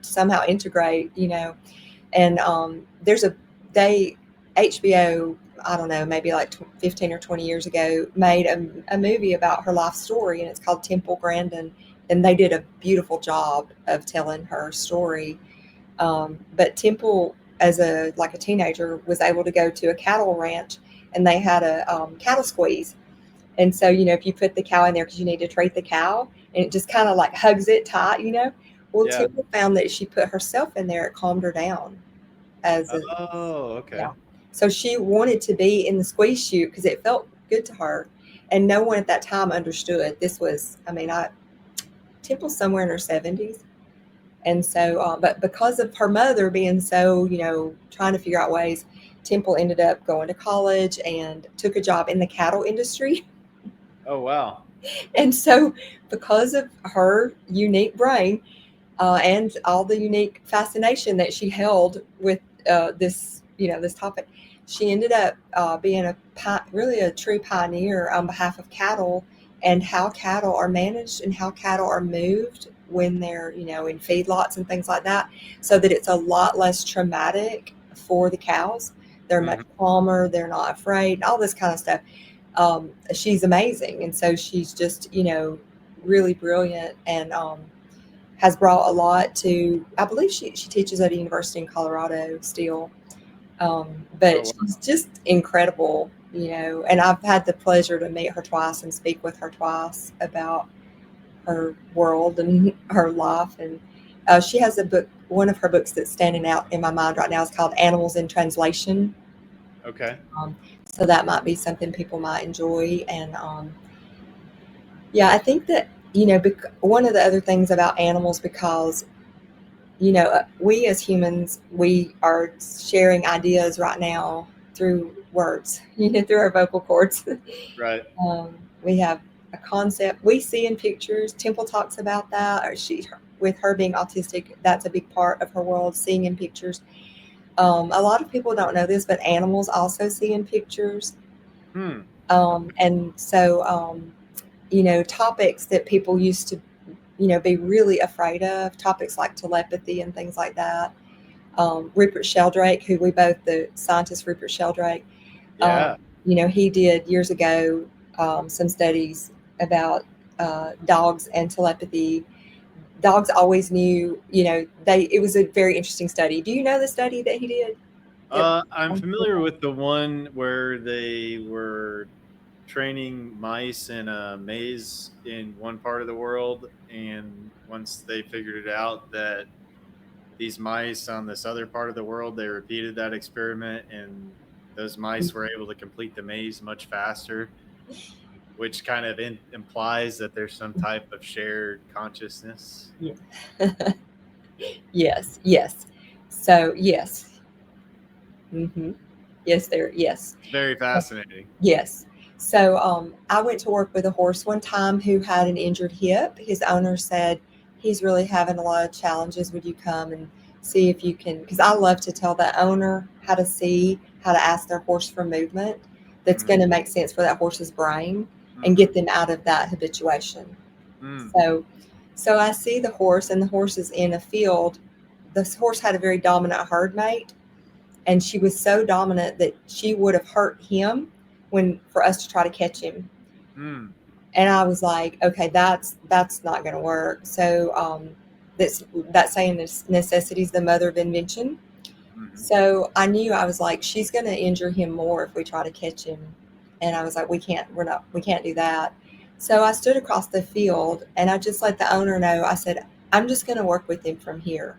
somehow integrate, And there's HBO, I don't know, maybe like 15 or 20 years ago, made a movie about her life story, and it's called Temple Grandin. And they did a beautiful job of telling her story. But Temple, as a teenager, was able to go to a cattle ranch, and they had a cattle squeeze. And so, if you put the cow in there because you need to treat the cow, and it just kind of like hugs it tight, Well, Yeah. Temple found that she put herself in there, it calmed her down. Oh, okay. Yeah. So she wanted to be in the squeeze chute because it felt good to her. And no one at that time understood. This was, Temple's somewhere in her 70s. And so, but because of her mother being so, trying to figure out ways, Temple ended up going to college and took a job in the cattle industry. Oh, wow. And so, because of her unique brain and all the unique fascination that she held with this topic, she ended up being really a true pioneer on behalf of cattle, and how cattle are managed and how cattle are moved when they're, in feedlots and things like that, so that it's a lot less traumatic for the cows. They're much calmer. They're not afraid. All this kind of stuff. She's amazing, and so she's just, really brilliant, and has brought a lot to. I believe she teaches at a university in Colorado still. But she's just incredible, and I've had the pleasure to meet her twice and speak with her twice about her world and her life. And she has a book, one of her books that's standing out in my mind right now is called Animals in Translation. Okay. So that might be something people might enjoy. And yeah, I think that, one of the other things about animals, because we as humans, we are sharing ideas right now through words, through our vocal cords. Right. We have a concept we see in pictures. Temple talks about that, or with her being autistic, that's a big part of her world, seeing in pictures. A lot of people don't know this, but animals also see in pictures. And so, topics that people used to, be really afraid of, topics like telepathy and things like that. Rupert Sheldrake, who the scientist Rupert Sheldrake, Yeah. he did years ago some studies about dogs and telepathy. Dogs always knew, it was a very interesting study. Do you know the study that he did? I'm familiar with the one where they were training mice in a maze in one part of the world, and once they figured it out that these mice on this other part of the world, they repeated that experiment, and those mice were able to complete the maze much faster, which kind of implies that there's some type of shared consciousness. Yeah. Yes. So yes. Mm-hmm. Yes. It's very fascinating. Yes. So I went to work with a horse one time who had an injured hip. His owner said, he's really having a lot of challenges. Would you come and see if you can? Because I love to tell the owner how to see, how to ask their horse for movement that's Mm. going to make sense for that horse's brain and Mhm. get them out of that habituation. Mm. So I see the horse, and the horse is in a field. This horse had a very dominant herd mate, and she was so dominant that she would have hurt him when for us to try to catch him. Mm. And I was like, okay, that's not going to work. So that saying is necessity is the mother of invention. Mhm. So I knew, I was like, she's going to injure him more if we try to catch him. And I was like, we can't do that. So I stood across the field and I just let the owner know. I said, I'm just going to work with him from here,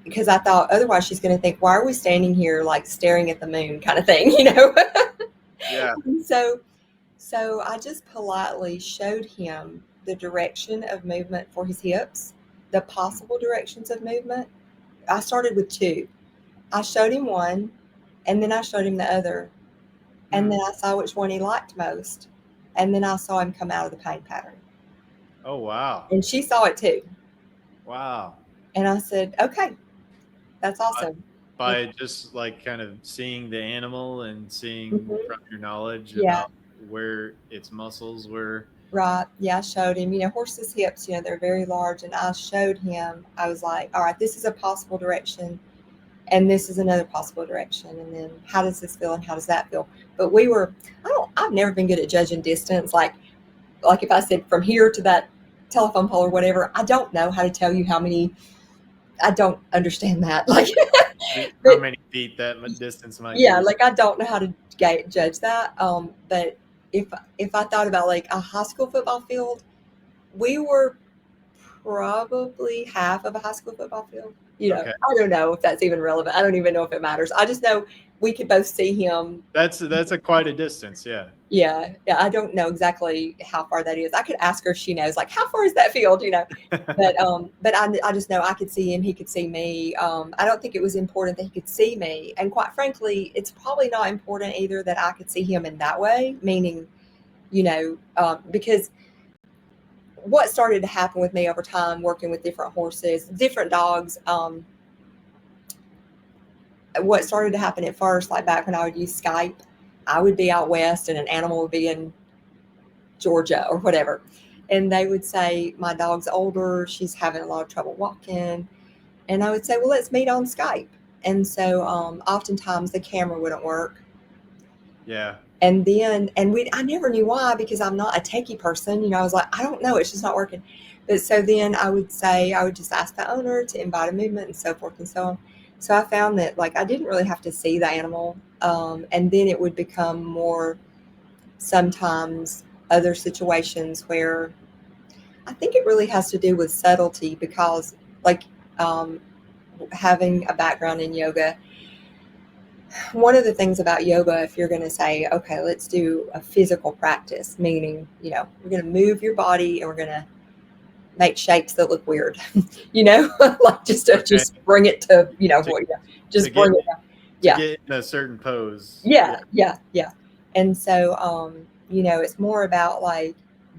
because I thought otherwise she's going to think, why are we standing here like staring at the moon kind of thing, you know? Yeah. So I just politely showed him the direction of movement for his hips, the possible directions of movement. I started with two. I showed him one, and then I showed him the other, and Mm. then I saw which one he liked most, and then I saw him come out of the pain pattern. Oh, wow. And she saw it too. Wow. And I said, okay, that's By, awesome. by just like kind of seeing the animal and seeing Mhm. from your knowledge Yeah. about where its muscles were. Right. Yeah, I showed him, horses' hips, they're very large. And I showed him, I was like, all right, this is a possible direction. And this is another possible direction. And then how does this feel and how does that feel? But I've never been good at judging distance. Like if I said from here to that telephone pole or whatever, I don't know how to tell you how many, I don't understand that. Like, How but many feet that distance might yeah, be. like I don't know how to judge that. But if I thought about like a high school football field, we were probably half of a high school football field. Okay. I don't know if that's even relevant. I don't even know if it matters. I just know we could both see him. That's a quite a distance. Yeah. Yeah, yeah. I don't know exactly how far that is. I could ask her if she knows. Like, how far is that field? But I just know I could see him. He could see me. I don't think it was important that he could see me. And quite frankly, it's probably not important either that I could see him in that way. Meaning, because what started to happen with me over time working with different horses, different dogs, what started to happen at first, like back when I would use Skype, I would be out west and an animal would be in Georgia or whatever. And they would say, my dog's older, she's having a lot of trouble walking. And I would say, well, let's meet on Skype. And so oftentimes the camera wouldn't work. Yeah. And then, I never knew why, because I'm not a techie person. I was like, I don't know, it's just not working. But so then I would just ask the owner to invite a movement and so forth and so on. So I found that like I didn't really have to see the animal. And then it would become more sometimes other situations where I think it really has to do with subtlety, because like having a background in yoga, one of the things about yoga, if you're going to say, okay, let's do a physical practice, meaning, we're going to move your body and we're going to make shapes that look weird, like just Okay. bring it to, To, to just get bring it. to Yeah. get in a certain pose. Yeah. Yeah. Yeah. And so, it's more about like,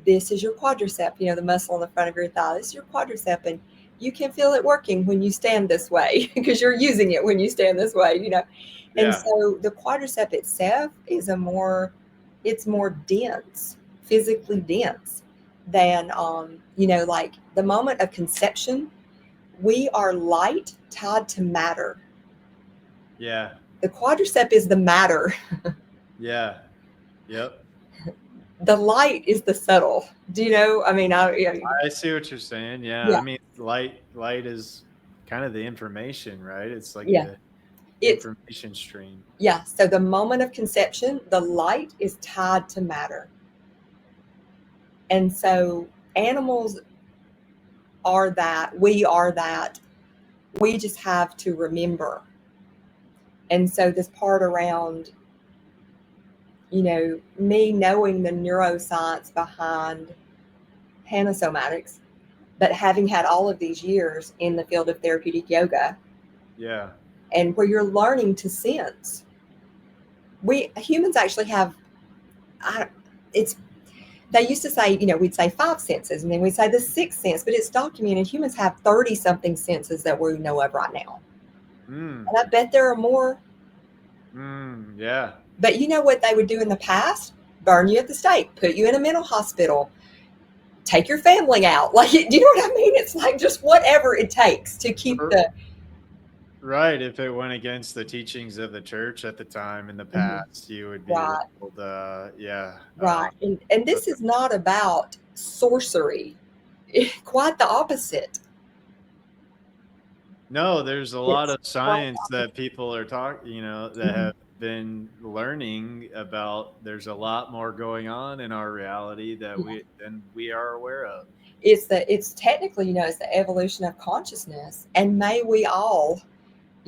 this is your quadricep, the muscle in the front of your thigh. This is your quadricep. And you can feel it working when you stand this way because you're using it when you stand this way. And Yeah. so the quadricep itself is it's more dense, physically dense than, like the moment of conception, we are light tied to matter. Yeah. The quadricep is the matter. Yeah. Yep. The light is the subtle. Do you know? I mean, I see what you're saying. Yeah. yeah, I mean, light is kind of the information, right? It's like yeah. a It's information stream. Yeah. So the moment of conception, the light is tied to matter. And so animals are that. We are that. We just have to remember. And so this part around, me knowing the neuroscience behind Somatics, but having had all of these years in the field of therapeutic yoga, Yeah. and where you're learning to sense. We humans actually have, it's, they used to say, we'd say 5 senses and then we'd say the 6th sense, but it's documented humans have 30 something senses that we know of right now. Mm. And I bet there are more. Yeah. But you know what they would do in the past? Burn you at the stake, put you in a mental hospital, take your family out. Like, do you know what I mean? It's like just whatever it takes to keep R- the. Right. If it went against the teachings of the church at the time in the Mhm. past, you would be Right, labeled, yeah. right. And this is not about sorcery. Quite the opposite. No, there's a lot It's of quite science the that people are talking, that opposite. Mhm. have been learning about. There's a lot more going on in our reality that Yeah. we are aware of. It's technically, it's the evolution of consciousness. And may we all,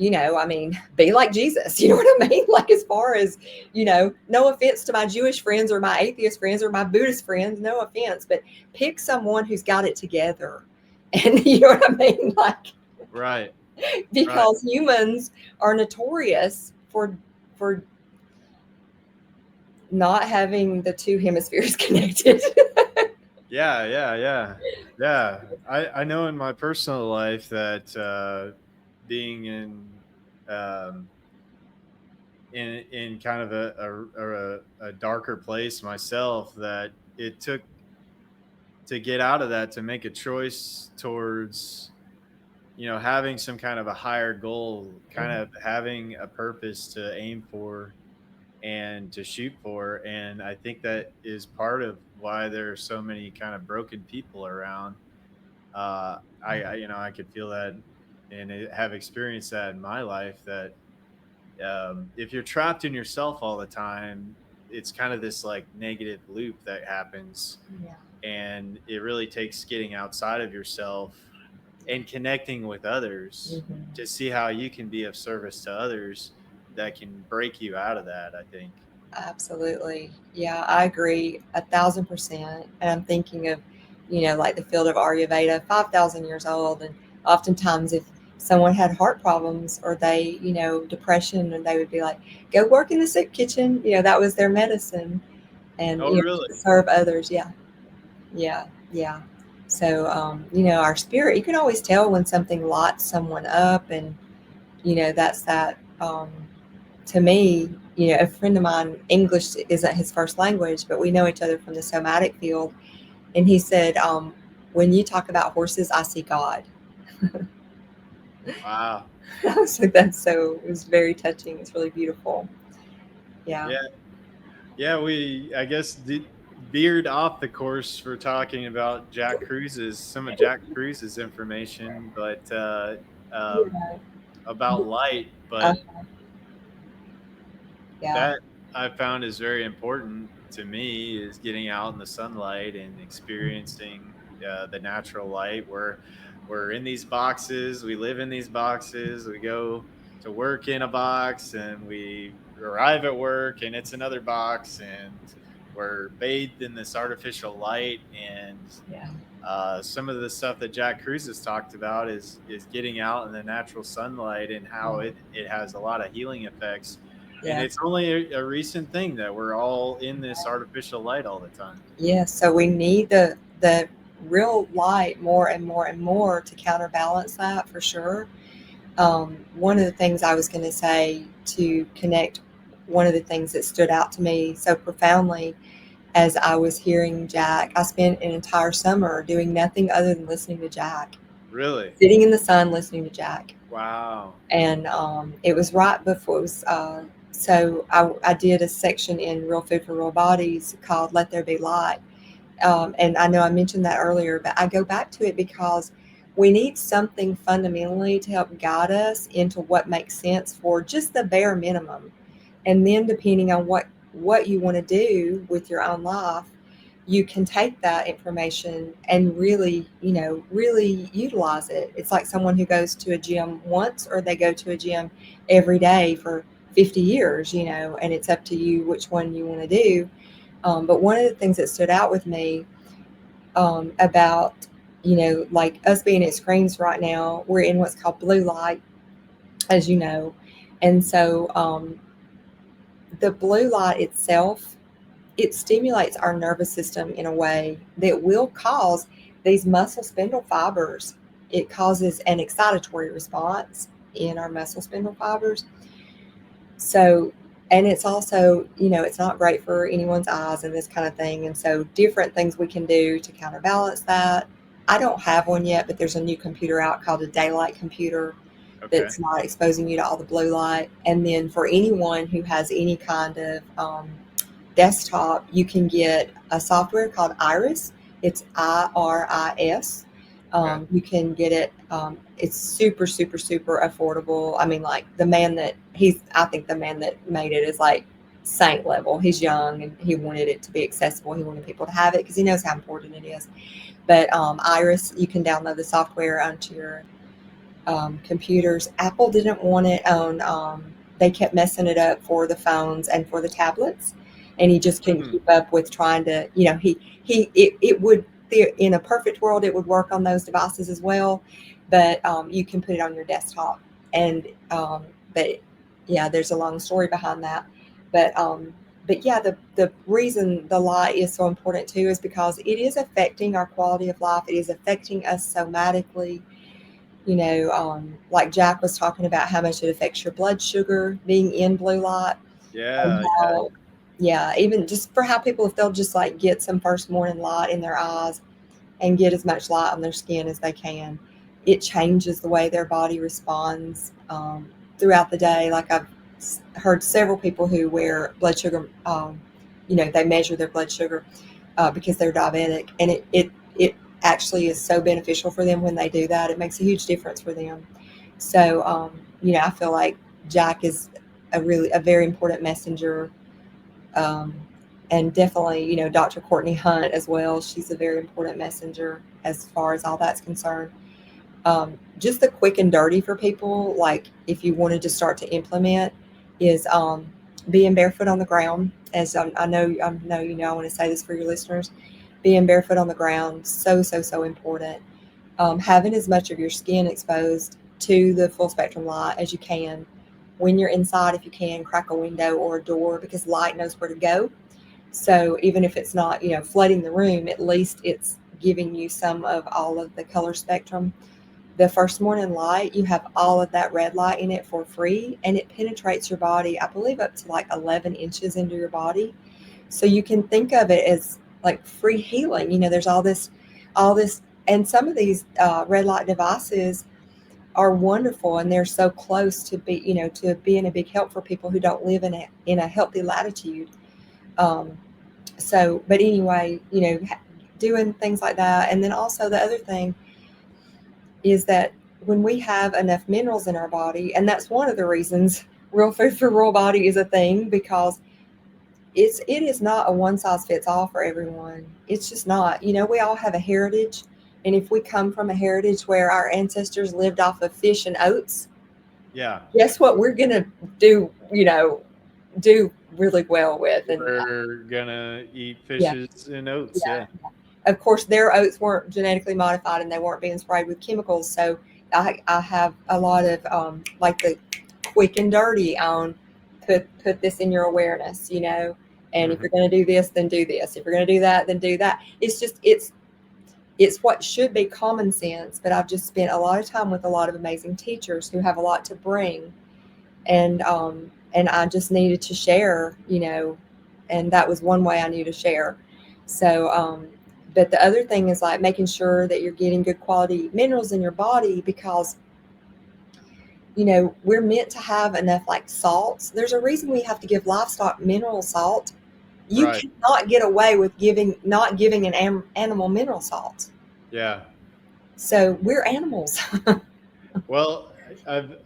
I mean, be like Jesus. You know what I mean? Like, as far as, no offense to my Jewish friends or my atheist friends or my Buddhist friends, no offense, but pick someone who's got it together. And you know what I mean? Like, Right. Right. because humans are notorious for not having the two hemispheres connected. Yeah, yeah, yeah. Yeah. I know in my personal life that being um in kind of a darker place myself, that it took to get out of that, to make a choice towards having some kind of a higher goal, kind of having a purpose to aim for and to shoot for. And I think that is part of why there are so many kind of broken people around. I could feel that and have experienced that in my life, that if you're trapped in yourself all the time, it's kind of this like negative loop that happens. Yeah. And it really takes getting outside of yourself and connecting with others Mhm. to see how you can be of service to others that can break you out of that, I think. Absolutely. Yeah, I agree 1,000%. And I'm thinking of, like the field of Ayurveda, 5,000 years old. And oftentimes, if someone had heart problems or they, depression, and they would be like, go work in the soup kitchen. That was their medicine. And, Oh, really? to serve others. Yeah. Yeah. Yeah. So, our spirit, you can always tell when something lights someone up. And, that's that. To me, a friend of mine, English isn't his first language, but we know each other from the somatic field. And he said, when you talk about horses, I see God. Wow. So it was very touching. It's really beautiful. Yeah. Yeah. Yeah, we, I guess, veered off the course for talking about some of Jack Cruise's information, but Yeah. about light. Uh, But yeah. that I found is very important to me, is getting out in the sunlight and experiencing the natural light. We're in these boxes, we live in these boxes, we go to work in a box, and we arrive at work and it's another box, and we're bathed in this artificial light. And Yeah. some of the stuff that Jack Cruz has talked about is getting out in the natural sunlight, and how it has a lot of healing effects. And Yeah. it's only a recent thing that we're all in this artificial light all the time. Yeah. So we need the real light more and more and more to counterbalance that, for sure. One of the things I was going to say, to connect, one of the things that stood out to me so profoundly as I was hearing Jack, I spent an entire summer doing nothing other than listening to Jack, Really? sitting in the sun listening to Jack. Wow. And it was right before it was. So I did a section in Real Food for Real Bodies called Let There Be Light. And I know I mentioned that earlier, but I go back to it because we need something fundamentally to help guide us into what makes sense for just the bare minimum. And then, depending on what you want to do with your own life, you can take that information and really, really utilize it. It's like someone who goes to a gym once, or they go to a gym every day for 50 years, and it's up to you which one you want to do. But one of the things that stood out with me, about, like us being at screens right now, we're in what's called blue light, as you know. And so, the blue light itself, it stimulates our nervous system in a way that will cause these muscle spindle fibers. It causes an excitatory response. in our muscle spindle fibers. So, and it's also, it's not great for anyone's eyes and this kind of thing. And so, different things we can do to counterbalance that. I don't have one yet, but there's a new computer out called a daylight computer Okay. that's not exposing you to all the blue light. And then for anyone who has any kind of desktop, you can get a software called Iris. It's IRIS. Okay. You can get it. It's super, super, super affordable. I mean, like I think the man that made it is like saint level. He's young and he wanted it to be accessible. He wanted people to have it because he knows how important it is. But Iris, you can download the software onto your computers. Apple didn't want it on. They kept messing it up for the phones and for the tablets, and he just couldn't keep up with trying to. It would, in a perfect world it would work on those devices as well, but you can put it on your desktop, and but yeah, there's a long story behind that, but. But yeah, the reason the light is so important too is because it is affecting our quality of life. It is affecting us somatically, like Jack was talking about how much it affects your blood sugar being in blue light, and Yeah. Yeah. how, yeah, even just for how people, if they'll just like get some first morning light in their eyes and get as much light on their skin as they can, it changes the way their body responds throughout the day. Like I've heard several people who wear blood sugar, they measure their blood sugar because they're diabetic, and it actually is so beneficial for them when they do that. It makes a huge difference for them. So I feel like Jack is a very important messenger, um, and definitely Dr. Courtney Hunt as well. She's a very important messenger as far as all that's concerned. Just the quick and dirty for people, like if you wanted to start to implement, is being barefoot on the ground. As I know, I want to say this for your listeners, being barefoot on the ground, so so so important. Having as much of your skin exposed to the full spectrum light as you can. When you're inside, if you can, crack a window or a door because light knows where to go. So even if it's not, flooding the room, at least it's giving you some of all of the color spectrum. The first morning light, you have all of that red light in it for free, and it penetrates your body, I believe, up to like 11 inches into your body. So you can think of it as like free healing. There's all this, and some of these red light devices are wonderful, and they're so close to being a big help for people who don't live in a healthy latitude. Um, but anyway, doing things like that, and then also the other thing is that when we have enough minerals in our body, and that's one of the reasons real food for real body is a thing, because it is not a one size fits all for everyone. It's just not. We all have a heritage, and if we come from a heritage where our ancestors lived off of fish and oats, Yeah. guess what we're gonna do? Do really well with, and We're gonna eat yeah, fishes and oats. yeah. Yeah. Of course, their oats weren't genetically modified and they weren't being sprayed with chemicals. So I have a lot of like the quick and dirty on put this in your awareness, and if Hmm. you're going to do this, then do this. If you're going to do that, then do that. It's what should be common sense, but I've just spent a lot of time with a lot of amazing teachers who have a lot to bring, and I just needed to share, and that was one way I knew to share. So, but the other thing is like making sure that you're getting good quality minerals in your body, because we're meant to have enough like salts. There's a reason we have to give livestock mineral salt. You Right. cannot get away with not giving an animal mineral salt. Yeah. So we're animals. Well, I've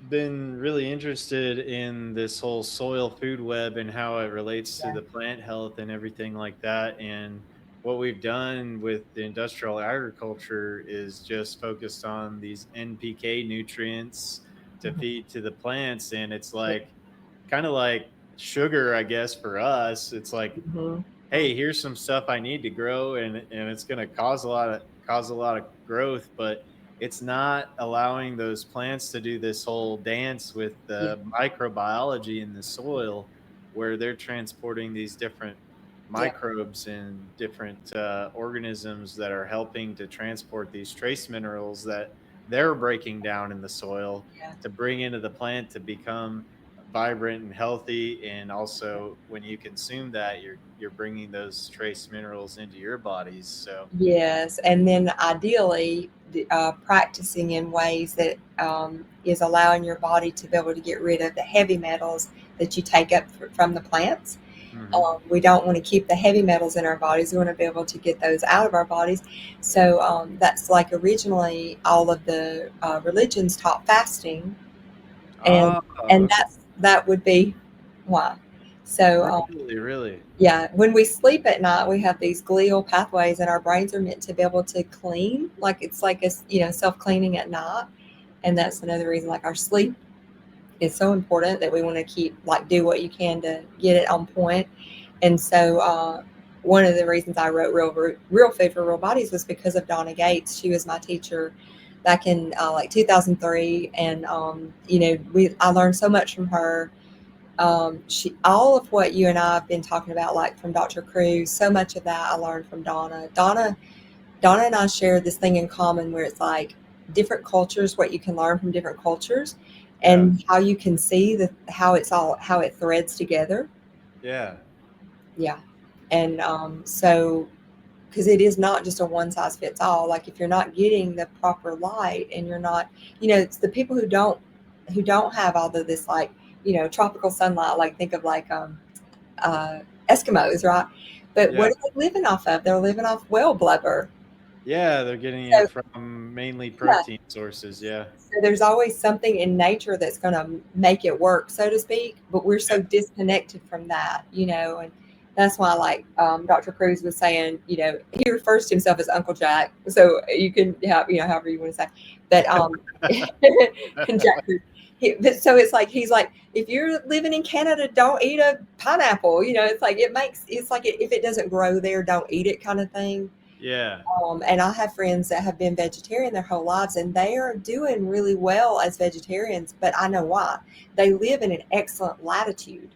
been really interested in this whole soil food web and how it relates to Yeah. the plant health and everything like that. And what we've done with the industrial agriculture is just focused on these NPK nutrients to Mhm. feed to the plants. And it's Yeah. like kind of like sugar, I guess, for us. It's like, Mhm. hey, here's some stuff I need to grow, and it's going to cause a lot of growth, but it's not allowing those plants to do this whole dance with Yeah. the microbiology in the soil, where they're transporting these different Yeah. microbes and different organisms that are helping to transport these trace minerals that they're breaking down in the soil Yeah. to bring into the plant to become vibrant and healthy. And also, when you consume that, you're bringing those trace minerals into your bodies. So Yes, and then ideally, practicing in ways that is allowing your body to be able to get rid of the heavy metals that you take up from the plants. mhm. We don't want to keep the heavy metals in our bodies. We want to be able to get those out of our bodies. So that's like originally all of the religions taught fasting, and Ah, and okay. that would be why. So Really, really. yeah, when we sleep at night, we have these glial pathways, and our brains are meant to be able to clean, like it's like a self cleaning at night, and that's another reason like our sleep is so important that we want to keep like do what you can to get it on point. And so one of the reasons I wrote Real Food for Real Bodies was because of Donna Gates. She was my teacher back in like 2003, and I learned so much from her. She all of what you and I have been talking about, like from Dr. Cruz, so much of that I learned from Donna. Donna and I share this thing in common where it's like different cultures, what you can learn from different cultures, Yeah, and how you can see how it threads together. yeah, Yeah, and so because it is not just a one size fits all. Like if you're not getting the proper light, and you're not, it's the people who don't have all of this, like tropical sunlight. Like think of like uh, Eskimos, right? But what yeah, are they living off of? They're living off whale blubber. yeah. They're getting So it from mainly yeah, protein sources. Yeah, so there's always something in nature that's going to make it work, so to speak. But we're yeah. so disconnected from that, and that's why, like Dr. Cruz was saying, he refers to himself as Uncle Jack. So you can have, however you want to say, but and Jack Cruz. But so it's like he's like, if you're living in Canada, don't eat a pineapple. It's like it's like if it doesn't grow there, don't eat it, kind of thing. Yeah. And I have friends that have been vegetarian their whole lives, and they are doing really well as vegetarians. But I know why. They live in an excellent latitude.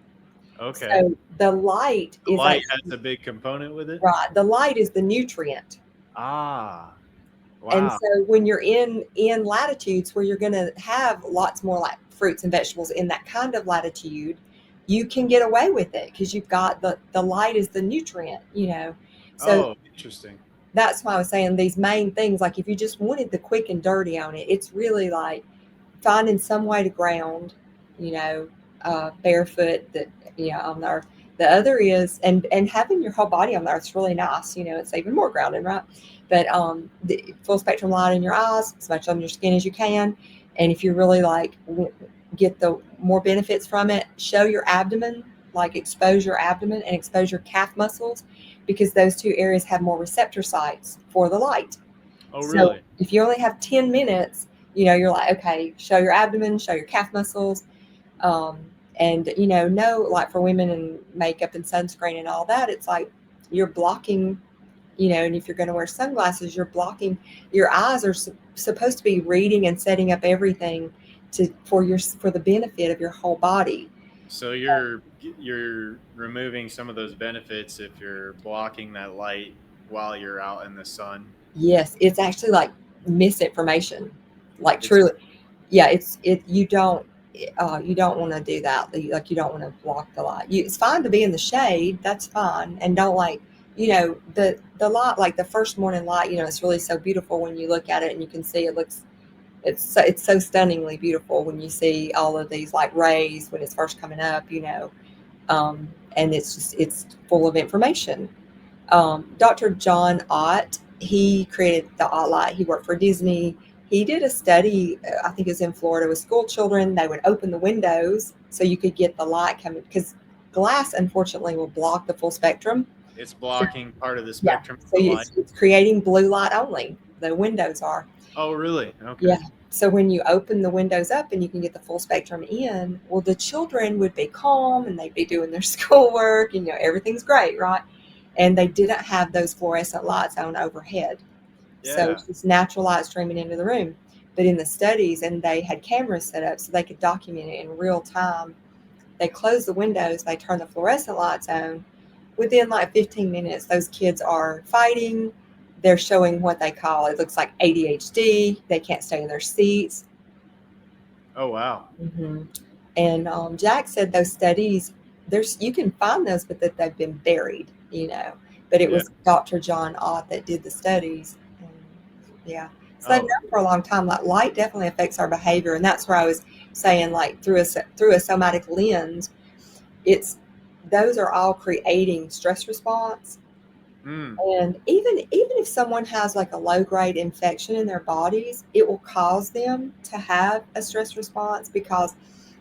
Okay. So the light The is light has actually a big component with it. right. The light is the nutrient. Ah, And wow. so when you're in latitudes where you're going to have lots more like fruits and vegetables in that kind of latitude, you can get away with it because you've got the light is the nutrient. So Oh, interesting. that's why I was saying these main things. Like if you just wanted the quick and dirty on it, it's really like finding some way to ground, you know, barefoot that on the earth. The other is and having your whole body on the earth is really nice. It's even more grounding, right? But the full spectrum light in your eyes, as much on your skin as you can, and if you really like get the more benefits from it, show your abdomen, like expose your abdomen and expose your calf muscles, because those two areas have more receptor sites for the light. Oh, So really? if you only have 10 minutes, you're like, okay, show your abdomen, show your calf muscles. Um, and, no, like for women and makeup and sunscreen and all that, it's like you're blocking, and if you're going to wear sunglasses, you're blocking, your eyes are supposed to be reading and setting up everything for the benefit of your whole body. So you're removing some of those benefits if you're blocking that light while you're out in the sun. Yes, it's actually like misinformation, like It's truly. Yeah, you don't want to do that. Like you don't want to block the light. It's fine to be in the shade. That's fine, and don't like the light, like the first morning light. It's really so beautiful when you look at it and you can see it looks. It's so stunningly beautiful when you see all of these like rays when it's first coming up. And it's full of information. Dr. John Ott, he created the Ott light. He worked for Disney. He did a study, I think it was in Florida, with school children. They would open the windows so you could get the light coming, because glass, unfortunately, will block the full spectrum. it's So, blocking part of the yeah, spectrum of so the light. it's creating blue light only. The windows are. Oh, really? Yeah. Okay. So when you open the windows up and you can get the full spectrum in, well, the children would be calm and they'd be doing their schoolwork, and everything's great, right? And they didn't have those fluorescent lights on overhead. So Yeah. it's just natural light streaming into the room. But in the studies, and they had cameras set up so they could document it in real time, they closed the windows, they turned the fluorescent lights on. Within like 15 minutes, those kids are fighting. they're showing what they call, it looks like ADHD. They can't stay in their seats. Oh, wow. Mm-hmm. And Jack said those studies, you can find those, but that they've been buried, But it Yeah. was Dr. John Ott that did the studies. And, yeah. So they've Oh, known for a long time, like light definitely affects our behavior. And that's where I was saying, like through a somatic lens, those are all creating stress response. mm, And even if someone has like a low grade infection in their bodies, it will cause them to have a stress response because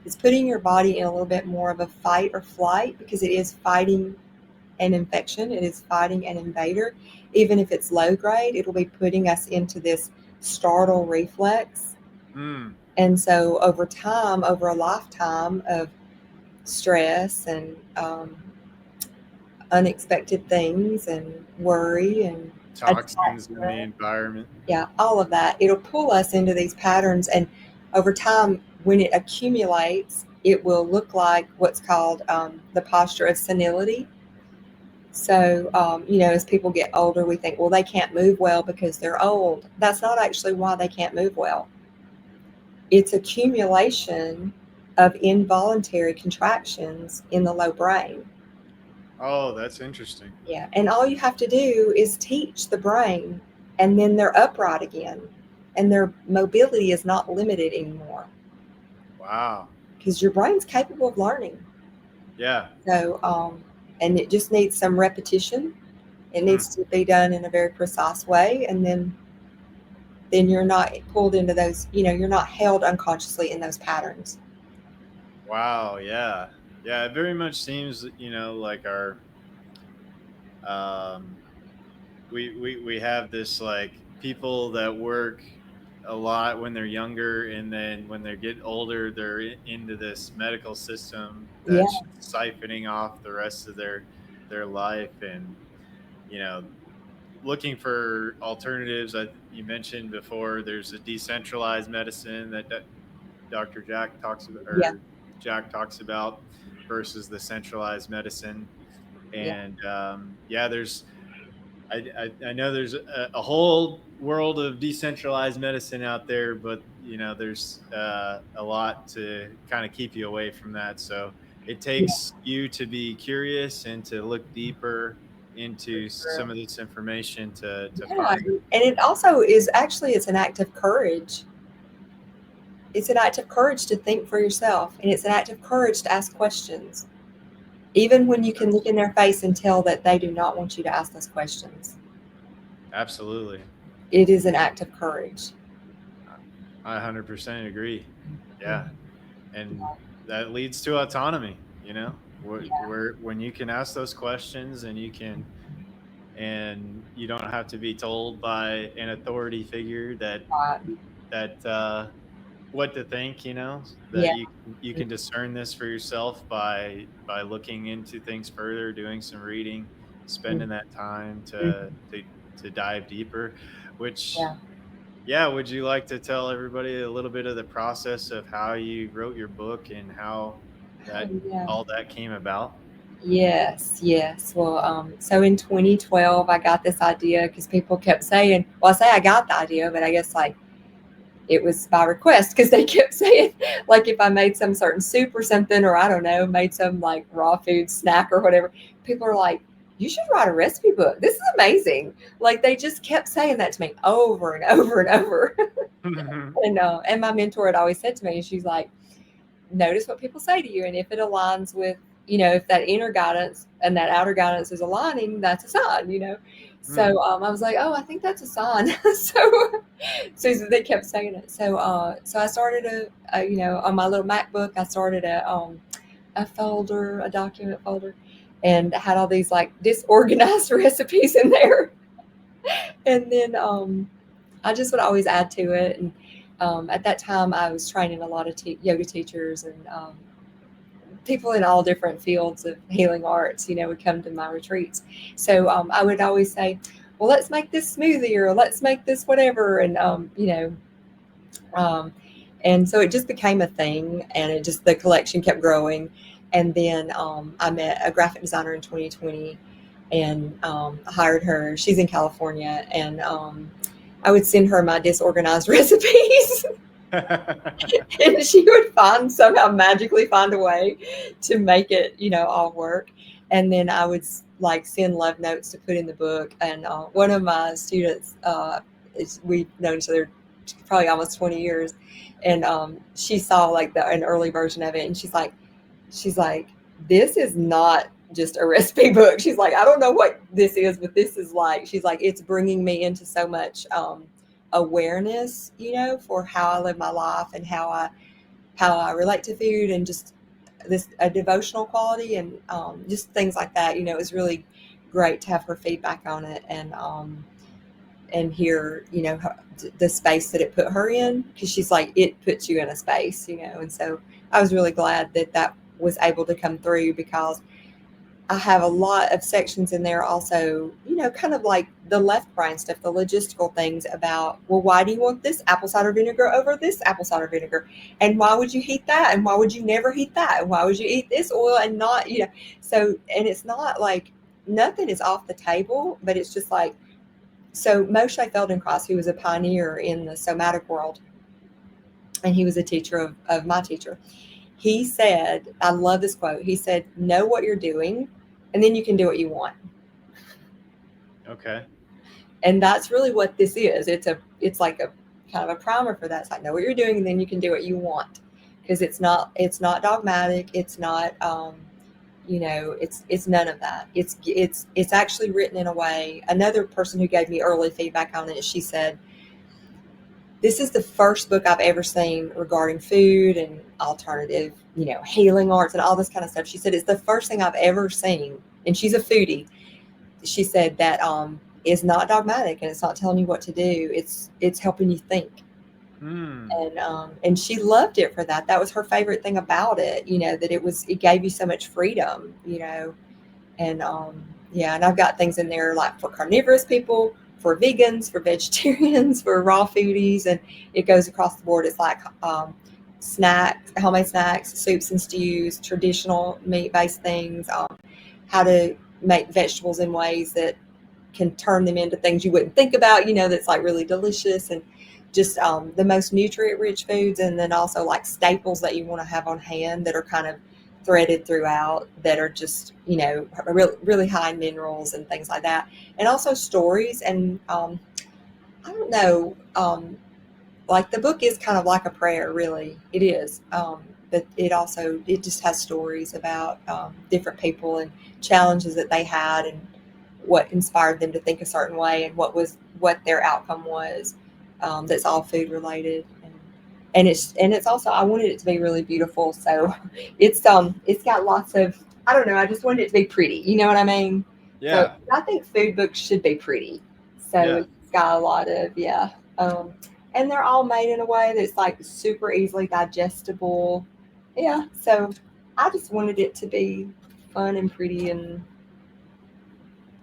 it's putting your body in a little bit more of a fight or flight, because it is fighting an infection, it is fighting an invader. Even if it's low grade, it'll be putting us into this startle reflex. mm. And so over time, over a lifetime of stress and unexpected things and worry and Toxins in the attachment, environment. yeah, all of that, it'll pull us into these patterns. And over time, when it accumulates, it will look like what's called the posture of senility. So, as people get older, we think, well, they can't move well because they're old. That's not actually why they can't move well. It's accumulation of involuntary contractions in the low brain. Oh, that's interesting. Yeah. And all you have to do is teach the brain, and then they're upright again. And their mobility is not limited anymore, Wow. because your brain's capable of learning. Yeah. So, and it just needs some repetition. It Mm. needs to be done in a very precise way. And then you're not pulled into those, you're not held unconsciously in those patterns. Wow. Yeah. Yeah. It very much seems, like um, we have this like people that work a lot when they're younger, and then when they get older, they're into this medical system Yeah. that's siphoning off the rest of their life, and you know, looking for alternatives. You mentioned before there's a decentralized medicine that Dr. Yeah. Jack talks about versus the centralized medicine, Yeah. and yeah, I know there's a whole world of decentralized medicine out there, but there's a lot to kind of keep you away from that. So it Yeah. takes you to be curious and to look deeper into some of this information to Yeah. find. And it also is actually, it's an act of courage. It's an act of courage to think for yourself. And it's an act of courage to ask questions, even when you can look in their face and tell that they do not want you to ask those questions. Absolutely. It is an act of courage. I 100% agree. Yeah. And that leads to autonomy, where when you can ask those questions and you don't have to be told by an authority figure Right. that what to think, that Yeah. you can discern this for yourself by looking into things further, doing some reading, spending that time to dive deeper. Which, Yeah. yeah, would you like to tell everybody a little bit of the process of how you wrote your book and how Oh, that yeah. all that came about? Yes, yes. Well, so in 2012, I got this idea because people kept saying, well, I say I got the idea, but I guess like it was by request, because they kept saying, like, if I made some certain soup or something, or I don't know, made some like raw food snack or whatever, people are like, you should write a recipe book. This is amazing. Like, they just kept saying that to me over and over and over. And my mentor had always said to me, she's like, notice what people say to you, and if it aligns with, if that inner guidance and that outer guidance is aligning, that's a sign. Mm. So I was like, oh, I think that's a sign. So they kept saying it. So I started on my little MacBook, I started a folder, a document folder, and had all these like disorganized recipes in there. And then I just would always add to it. And at that time, I was training a lot of yoga teachers and people in all different fields of healing arts, would come to my retreats. So I would always say, well, let's make this smoothie, or let's make this whatever. And, um, and so it just became a thing, and the collection kept growing. And then I met a graphic designer in 2020, and I hired her. She's in California, and I would send her my disorganized recipes. And she would somehow magically find a way to make it, all work. And then I would like send love notes to put in the book. And one of my students, we've known each other probably almost 20 years, and she saw like an early version of it, and she's like, this is not just a recipe book. She's like, I don't know what this is, but this is like, she's like, it's bringing me into so much awareness, for how I live my life and how I relate to food, and just this a devotional quality, and just things like that. It was really great to have her feedback on it, and hear the space that it put her in, because she's like, it puts you in a space, and so I was really glad that was able to come through, because I have a lot of sections in there also, kind of like the left brain stuff, the logistical things about, well, why do you want this apple cider vinegar over this apple cider vinegar? And why would you heat that? And why would you never heat that? And why would you eat this oil and not, so, and it's not like nothing is off the table, but it's just like, so Moshe Feldenkrais, who was a pioneer in the somatic world, and he was a teacher of my teacher, he said, I love this quote. He said, know what you're doing, and then you can do what you want. Okay. And that's really what this is. It's like a kind of a primer for that. It's like, know what you're doing, and then you can do what you want, because it's not dogmatic. It's not, it's none of that. It's actually written in a way. Another person who gave me early feedback on it, she said, this is the first book I've ever seen regarding food and alternative, healing arts and all this kind of stuff. She said, it's the first thing I've ever seen, and she's a foodie. She said that is not dogmatic, and it's not telling you what to do. It's helping you think. And she loved it for that. That was her favorite thing about it, that it gave you so much freedom, and and I've got things in there like for carnivorous people, for vegans, for vegetarians, for raw foodies, and it goes across the board. It's like snacks, homemade snacks, soups and stews, traditional meat-based things, how to make vegetables in ways that can turn them into things you wouldn't think about, that's like really delicious, and just the most nutrient-rich foods, and then also like staples that you want to have on hand that are kind of threaded throughout, that are just, really high in minerals and things like that. And also stories. And I don't know, like the book is kind of like a prayer, really. It is. But it just has stories about different people and challenges that they had, and what inspired them to think a certain way, and what their outcome was. That's all food related. And it's also, I wanted it to be really beautiful, so it's got lots of, I don't know, I just wanted it to be pretty, you know what I mean? Yeah. So I think food books should be pretty, so Yeah. It's got a lot of and they're all made in a way that's like super easily digestible. So I just wanted it to be fun and pretty, and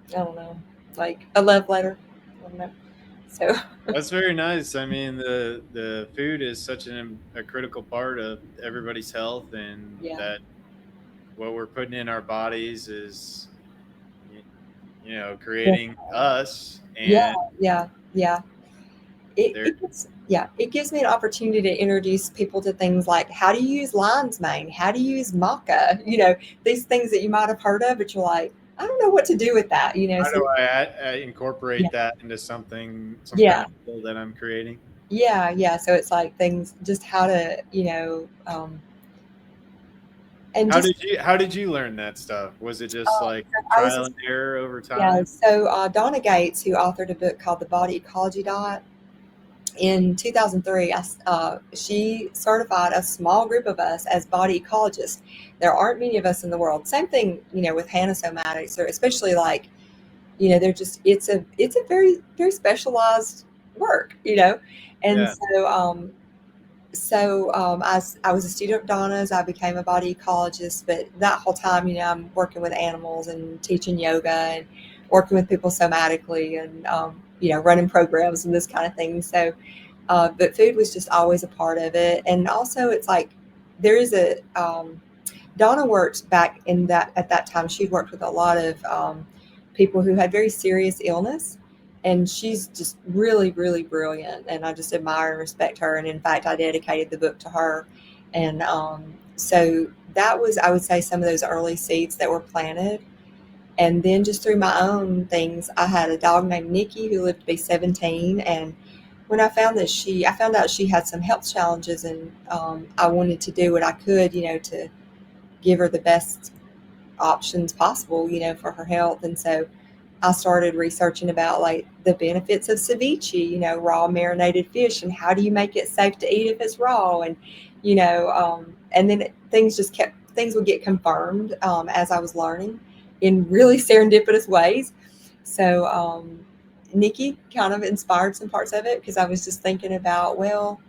I don't know, like a love letter. I don't know. So That's very nice. I mean, the food is such a critical part of everybody's health, and yeah. that what we're putting in our bodies is, creating us. And Yeah. It gives me an opportunity to introduce people to things like, how do you use lion's mane? How do you use maca? These things that you might have heard of, but you're like, I don't know what to do with that. how So do I incorporate yeah, that into some kind yeah, of meal that I'm creating? yeah. So it's like things, just how to, and How just did you learn that stuff? Was it just like I was trial just and error over yeah. time? So Donna Gates, who authored a book called The Body Ecology Diet, in 2003, she certified a small group of us as body ecologists. There aren't many of us in the world. Same thing, with Hannah Somatics, or especially like, they're just, it's a very, very specialized work, and Yeah. so I was a student of Donna's. I became a body ecologist, but that whole time, I'm working with animals and teaching yoga and working with people somatically, and running programs and this kind of thing. So, but food was just always a part of it. And also, it's like there is Donna worked back in that at that time. She'd worked with a lot of people who had very serious illness. And she's just really, really brilliant. And I just admire and respect her. And in fact, I dedicated the book to her. And so that was, I would say, some of those early seeds that were planted. And then just through my own things, I had a dog named Nikki who lived to be 17. And when I found out she had some health challenges, and I wanted to do what I could, to give her the best options possible, for her health. And so I started researching about like the benefits of ceviche, raw marinated fish, and how do you make it safe to eat if it's raw, and then things would get confirmed as I was learning in really serendipitous ways. So Nikki kind of inspired some parts of it because I was just thinking about, well,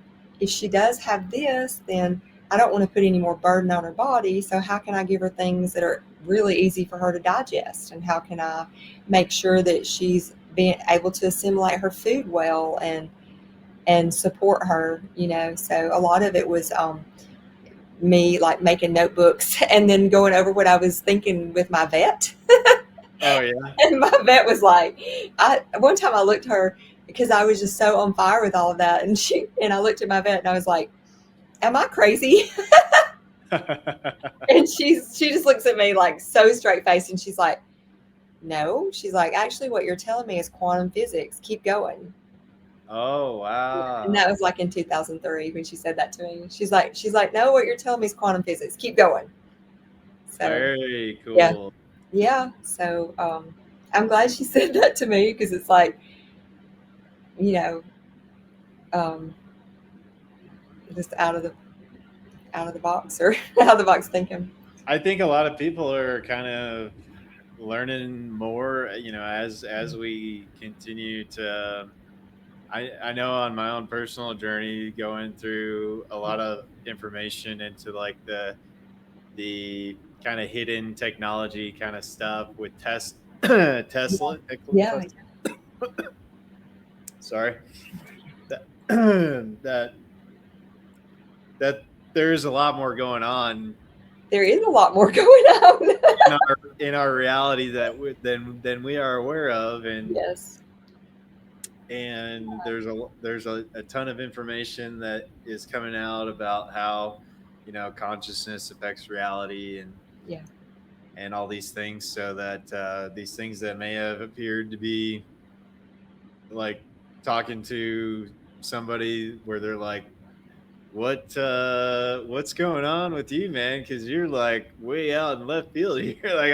if she does have this, then I don't want to put any more burden on her body. So how can I give her things that are really easy for her to digest? And how can I make sure that she's being able to assimilate her food well and support her, So a lot of it was me like making notebooks and then going over what I was thinking with my vet. Oh yeah. And my vet was like, one time I looked at her because I was just so on fire with all of that. And I looked at my vet and I was like, am I crazy? And she just looks at me like so straight faced, and she's like, no. She's like, actually, what you're telling me is quantum physics. Keep going. Oh Yeah. And wow. that was like in 2003 when she said that to me. She's like, no, what you're telling me is quantum physics. Keep going. So Very yeah, cool. yeah. So I'm glad she said that to me because it's like, you know, um, just out of the box or out of the box thinking. I think a lot of people are kind of learning more, as we continue to. I know on my own personal journey, going through a lot of information into like the kind of hidden technology kind of stuff with Yeah, Tesla. yeah. Sorry, that that that there's a lot more going on There is a lot more going on. in our reality than we are aware of, Yes. and there's a ton of information that is coming out about how consciousness affects reality Yeah. and all these things, so that these things that may have appeared to be like talking to somebody where they're like, what's going on with you, man, because you're like way out in left field here. Like,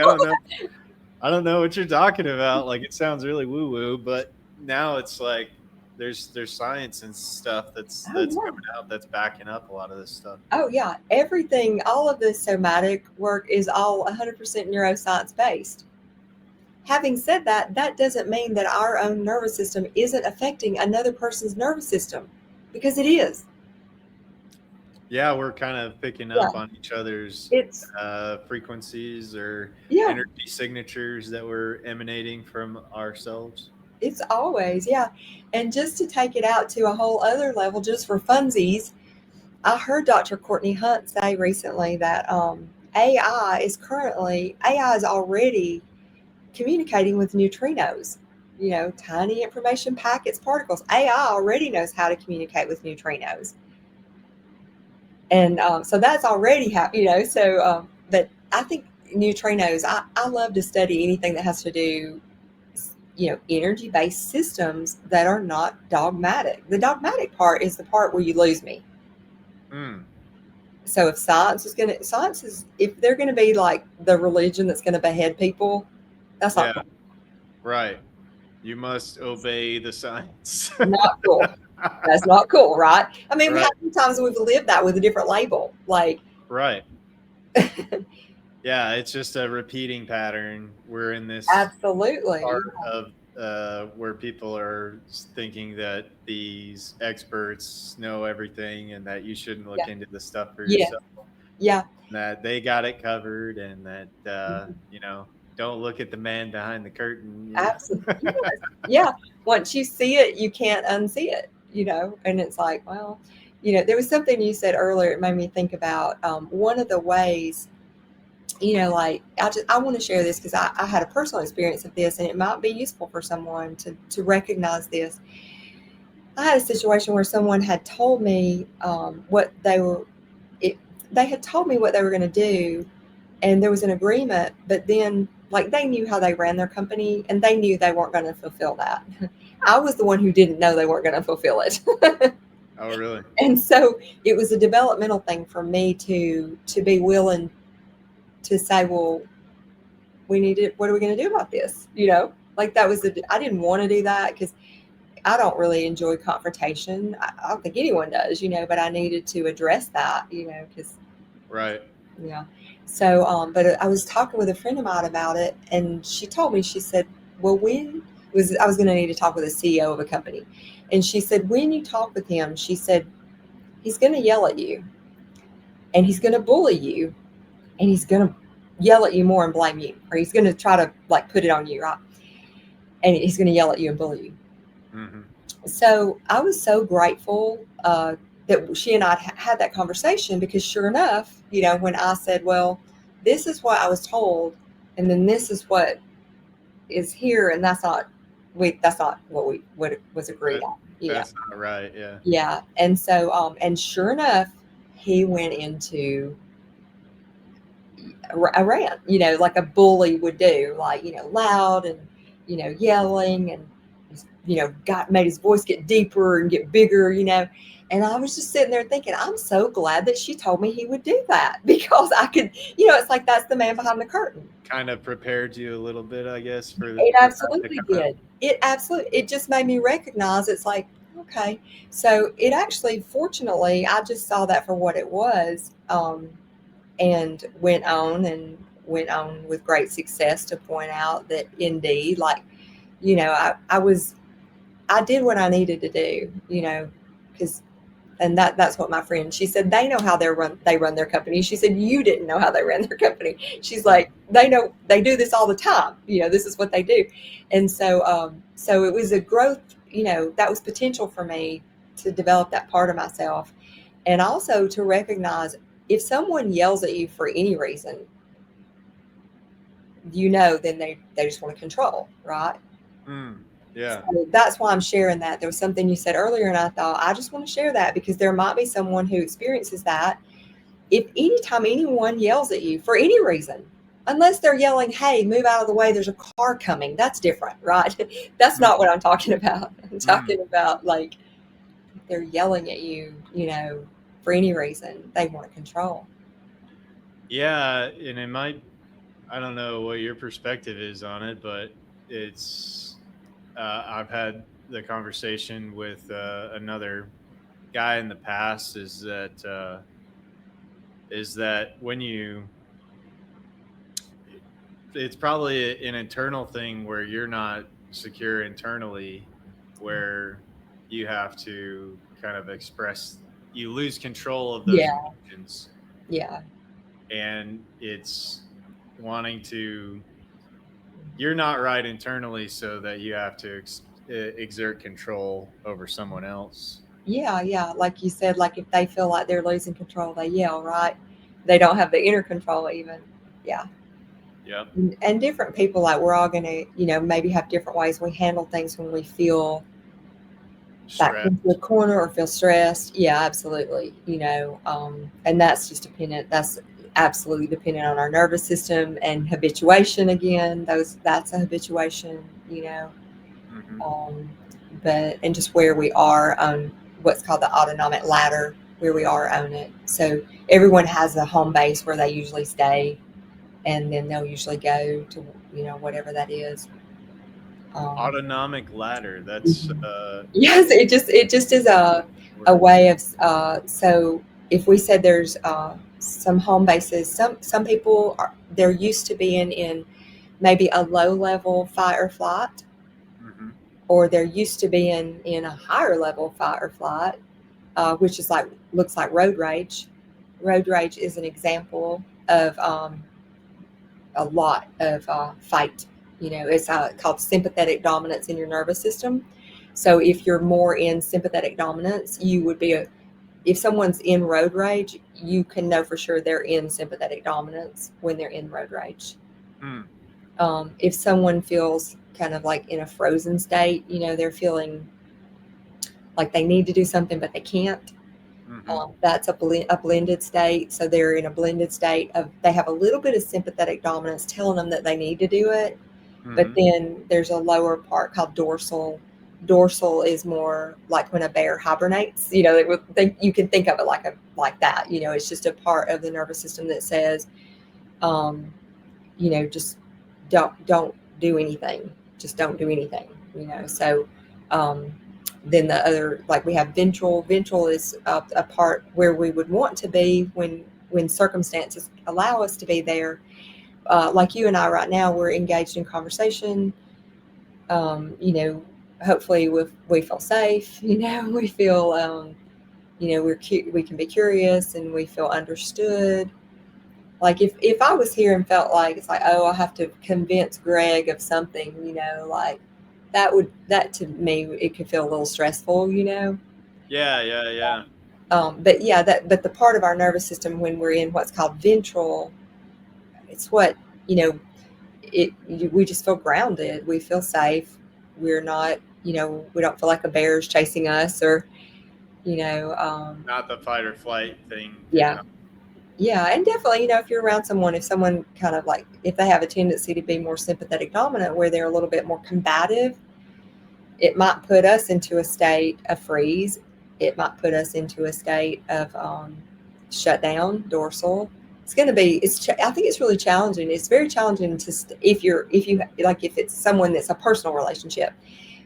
I don't know what you're talking about. Like, it sounds really woo woo, but now it's like there's science and stuff that's Oh that's yeah. coming out that's backing up a lot of this stuff. Oh yeah. Everything, all of the somatic work is all 100% neuroscience based. Having said that, that doesn't mean that our own nervous system isn't affecting another person's nervous system, because it is. Yeah, we're kind of picking Yeah. up on each other's It's frequencies or yeah. energy signatures that we're emanating from ourselves. It's always, yeah. And just to take it out to a whole other level, just for funsies, I heard Dr. Courtney Hunt say recently that AI is already communicating with neutrinos, tiny information packets, particles. AI already knows how to communicate with neutrinos. And so that's already how, but I think neutrinos, I love to study anything that has to do, energy based systems that are not dogmatic. The dogmatic part is the part where you lose me. Hmm. So if if they're going to be like the religion that's going to behead people, that's Yeah, not cool. right. You must obey the science. Not cool. That's not cool, right? I mean, how Right, many times we've lived that with a different label? Like, right. Yeah, it's just a repeating pattern. We're in this absolutely. part of where people are thinking that these experts know everything and that you shouldn't look Yeah. into the stuff for Yeah. yourself, Yeah. that they got it covered, and that don't look at the man behind the curtain. Absolutely. Yes. Yeah. Once you see it, you can't unsee it, and it's like, well, there was something you said earlier. It made me think about one of the ways like I want to share this because I had a personal experience of this, and it might be useful for someone to recognize this. I had a situation where someone had told me what they were. It, they had told me what they were going to do, and there was an agreement. But then, like, they knew how they ran their company, and they knew they weren't going to fulfill that. I was the one who didn't know they weren't going to fulfill it. Oh, really? And so it was a developmental thing for me to be willing to say, well, we need it. What are we going to do about this? Like that was I didn't want to do that because I don't really enjoy confrontation. I don't think anyone does, but I needed to address that, because Right. yeah. So, but I was talking with a friend of mine about it, and she told me, she said, well, I was going to need to talk with a CEO of a company, and she said, when you talk with him, she said, he's going to yell at you, and he's going to bully you, and he's going to yell at you more and blame you, or he's going to try to like put it on you, right? And he's going to yell at you and bully you. Mm-hmm. So I was so grateful that she and I had that conversation, because sure enough, when I said, well, this is what I was told, and then this is what is here, and that's not what was agreed on. Yeah. That's not right. Yeah. Yeah. And so, and sure enough, he went into a rant, like a bully would do, like, loud and, yelling, and, made his voice get deeper and get bigger, And I was just sitting there thinking, I'm so glad that she told me he would do that, because I could, it's like, that's the man behind the curtain. Kind of prepared you a little bit, I guess, for It that to absolutely come out. did. It just made me recognize, it's like, okay. So it actually, fortunately, I just saw that for what it was. And went on with great success to point out that indeed, like, I did what I needed to do, because, and that's what my friend, she said, they know how they run their company. She said, you didn't know how they ran their company. She's like, they know, they do this all the time. This is what they do. And so it was a growth, that was potential for me to develop that part of myself. And also to recognize, if someone yells at you for any reason, then they just want to control, right? Yeah. So that's why I'm sharing that. There was something you said earlier, and I thought, I just want to share that, because there might be someone who experiences that. If anytime anyone yells at you for any reason, unless they're yelling, hey, move out of the way, there's a car coming, that's different, right? That's not what I'm talking about. I'm talking about, like, if they're yelling at you, for any reason, they want to control. Yeah. And it might, I don't know what your perspective is on it, but I've had the conversation with another guy in the past, is that when it's probably an internal thing where you're not secure internally, where you have to kind of you lose control of those Yeah. emotions, Yeah. and it's wanting to, you're not right internally, so that you have to exert control over someone else. Yeah. Yeah. Like you said, like, if they feel like they're losing control, they yell, right? They don't have the inner control even. Yeah. Yep. And different people, like, we're all going to, maybe have different ways we handle things when we feel backed Stress. into a corner or feel stressed. Yeah, absolutely. And that's just dependent. That's absolutely dependent on our nervous system and habituation. Again, that's a habituation. Mm-hmm. Um, and just where we are on what's called the autonomic ladder, where we are on it. So everyone has a home base where they usually stay, and then they'll usually go to whatever that is. Autonomic ladder. That's Mhm. Yes, it just is a word. way of so if we said there's some home bases, some people they're used to being in maybe a low level fight or flight, Mm-hmm. or they're used to being in a higher level fight or flight, which is like, looks like road rage. Road rage is an example of a lot of fight. It's called sympathetic dominance in your nervous system. So if you're more in sympathetic dominance, you would be if someone's in road rage, you can know for sure they're in sympathetic dominance when they're in road rage. Hmm. If someone feels kind of like in a frozen state, they're feeling like they need to do something but they can't. Mm-hmm. That's a blended state. So they're in a blended state of they have a little bit of sympathetic dominance telling them that they need to do it, but Mm-hmm. then there's a lower part called dorsal. Dorsal is more like when a bear hibernates. You can think of it like that. It's just a part of the nervous system that says, um, just don't do anything. Just don't do anything. So um, then the other, like we have ventral. Ventral is a part where we would want to be when circumstances allow us to be there. Like you and I right now, we're engaged in conversation. um, you know, Hopefully we feel safe, we feel, we can be curious and we feel understood. Like if I was here and felt like it's like, oh, I have to convince Greg of something, like that to me, it could feel a little stressful, Yeah, yeah, yeah. But yeah, but the part of our nervous system when we're in what's called ventral, it's what, you know, we just feel grounded. We feel safe. We're not, we don't feel like a bear is chasing us or, you know, um, Not the fight or flight thing yeah, kicking up. yeah. And definitely, if you're around someone, if someone kind of like, if they have a tendency to be more sympathetic dominant, where they're a little bit more combative, it might put us into a state of freeze. It might put us into a state of shutdown, dorsal. It's going to be. I think it's really challenging. It's very challenging to if you like if it's someone that's a personal relationship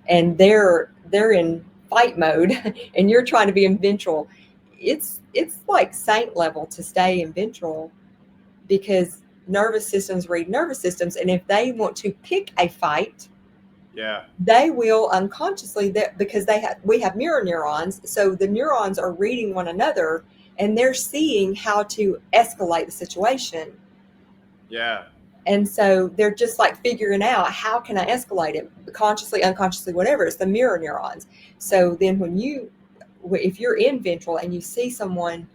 and they're in fight mode and you're trying to be in ventral. It's like saint level to stay in ventral because nervous systems read nervous systems, and if they want to pick a fight, Yeah, they will unconsciously, that because we have mirror neurons, so the neurons are reading one another and they're seeing how to escalate the situation. yeah, And so they're just like figuring out, how can I escalate it, consciously, unconsciously, whatever. It's the mirror neurons. So then if you're in ventral and you see someone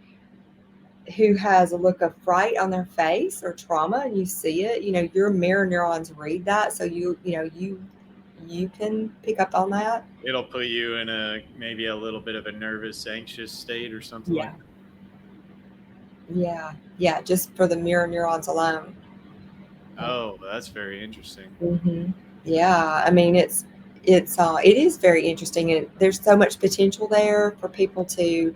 who has a look of fright on their face or trauma and you see it, your mirror neurons read that, so you can pick up on that. it'll put you in a maybe a little bit of a nervous, anxious state or something Yeah, like that. yeah, just for the mirror neurons alone. Oh, that's very interesting. Mm-hmm. Yeah, I mean it is very interesting, and there's so much potential there for people to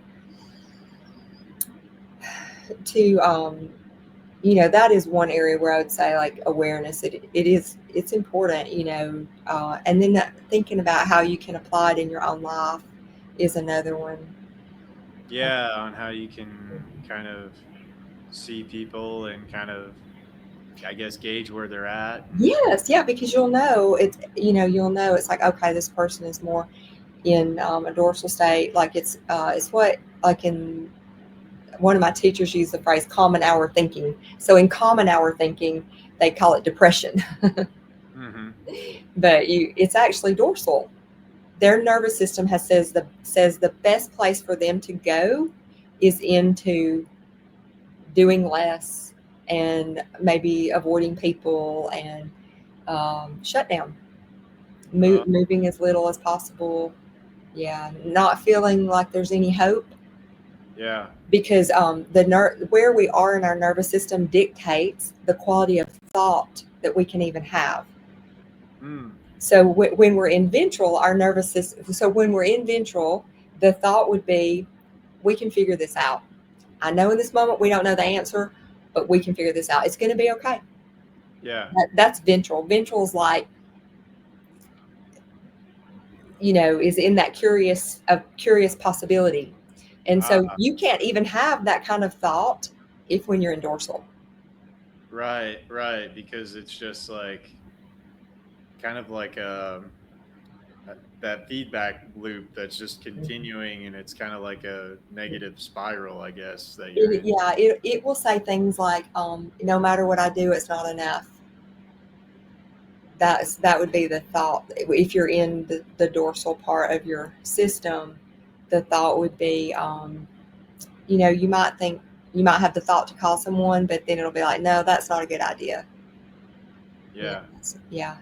that is one area where I would say like awareness. It's important, and then thinking about how you can apply it in your own life is another one. Yeah, on how you can kind of see people and kind of, I guess, gauge where they're at. And Yes, yeah, because you'll know it's like, okay, this person is more in a dorsal state. Like it's what, like in one of my teachers used the phrase common hour thinking. So in common hour thinking, they call it depression, mm-hmm. but it's actually dorsal. Their nervous system says the best place for them to go is into doing less and maybe avoiding people and shut down, Oh, moving as little as possible. Yeah, not feeling like there's any hope, yeah. because where we are in our nervous system dictates the quality of thought that we can even have. Mm, So when we're in ventral, our nervous system. So when we're in ventral, the thought would be, "We can figure this out. I know in this moment we don't know the answer, but we can figure this out. It's going to be okay." yeah. That's ventral. Ventral is like, is in that curious possibility. And so Ah, you can't even have that kind of thought if when you're in dorsal. right, right. Because it's just like kind of like that feedback loop that's just continuing, and it's kind of like a negative spiral, I guess, that you're in. It will say things like, no matter what I do, it's not enough. That would be the thought. If you're in the dorsal part of your system, the thought would be, you might think, you might have the thought to call someone, but then it'll be like, no, that's not a good idea. Yeah. Yeah.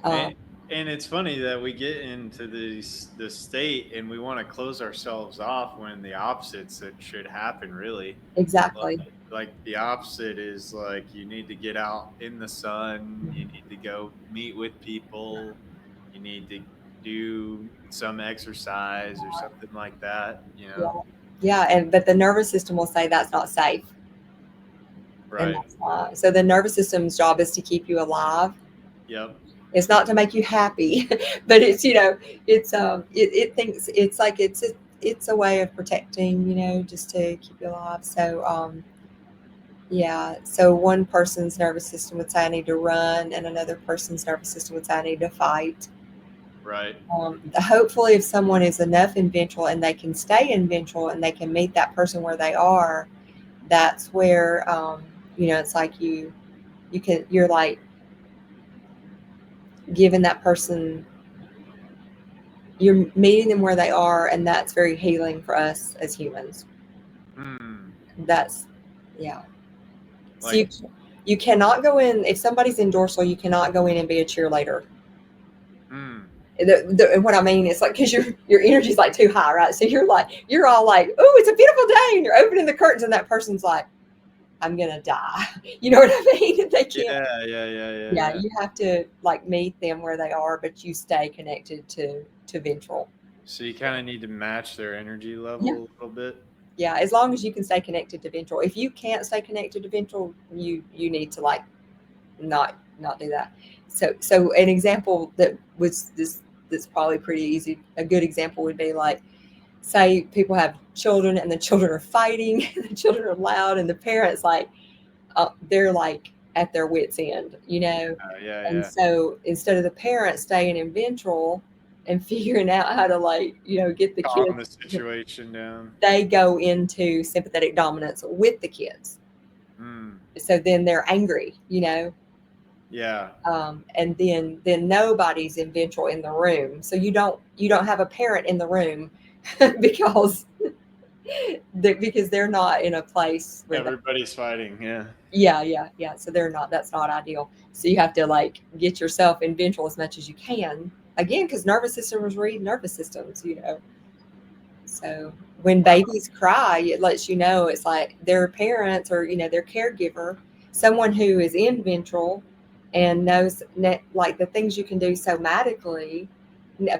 And, Um, and it's funny that we get into this state and we want to close ourselves off when the opposites that should happen really. exactly. Like the opposite is like you need to get out in the sun, you need to go meet with people, you need to do some exercise or something like that, you Yeah. know. Yeah. And, but the nervous system will say that's not safe. And Right. that's not. So the nervous system's job is to keep you alive. Yep. It's not to make you happy, but it's, it thinks it's like it's a way of protecting, just to keep you alive. So, yeah. So one person's nervous system would say, I need to run, and another person's nervous system would say, I need to fight. Right. Hopefully, if someone is enough in ventral and they can stay in ventral and they can meet that person where they are, that's where, it's like you're like giving that person, you're meeting them where they are, and that's very healing for us as humans. Hmm. That's, yeah. So Like, you cannot go in, if somebody's in dorsal, you cannot go in and be a cheerleader. hmm. And what I mean is like, because your energy's like too high, right? So you're all like, oh, it's a beautiful day, and you're opening the curtains, and that person's like, I'm gonna die. You know what I mean? They can't. Yeah, yeah, yeah, yeah, Yeah, yeah. you have to like meet them where they are, but you stay connected to ventral. So you kind of need to match their energy Yeah. level a little bit. Yeah, as long as you can stay connected to ventral. If you can't stay connected to ventral, you need to like not do that. So an example that was this that's probably pretty easy. A good example would be like, say people have children and the children are fighting, and the children are loud, and the parents like, they're like at their wits end, Yeah, and yeah. so instead of the parents staying in ventral and figuring out how to like get the Calm kids, the situation down. they go into sympathetic dominance with the kids. Hmm. So then they're angry, Yeah. and then nobody's in ventral in the room, so you don't have a parent in the room because because they're not in a place where they, Everybody's fighting. Yeah. yeah, so they're not, that's not ideal. So you have to like get yourself in ventral as much as you can, again, because nervous systems read nervous systems. So when Wow. babies cry, it lets you know it's like their parents or their caregiver, someone who is in ventral and knows like the things you can do somatically.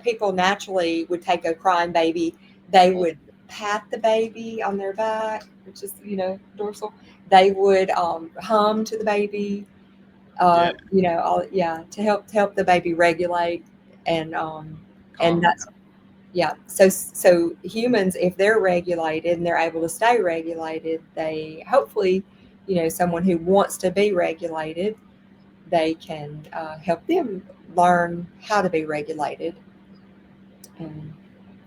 People naturally would take a crying baby, they would pat the baby on their back, which is dorsal. They would hum to the baby, Yeah. yeah, to help the baby regulate, and Calm that's, yeah. So humans, if they're regulated and they're able to stay regulated, they hopefully, someone who wants to be regulated, they can help them learn how to be regulated. And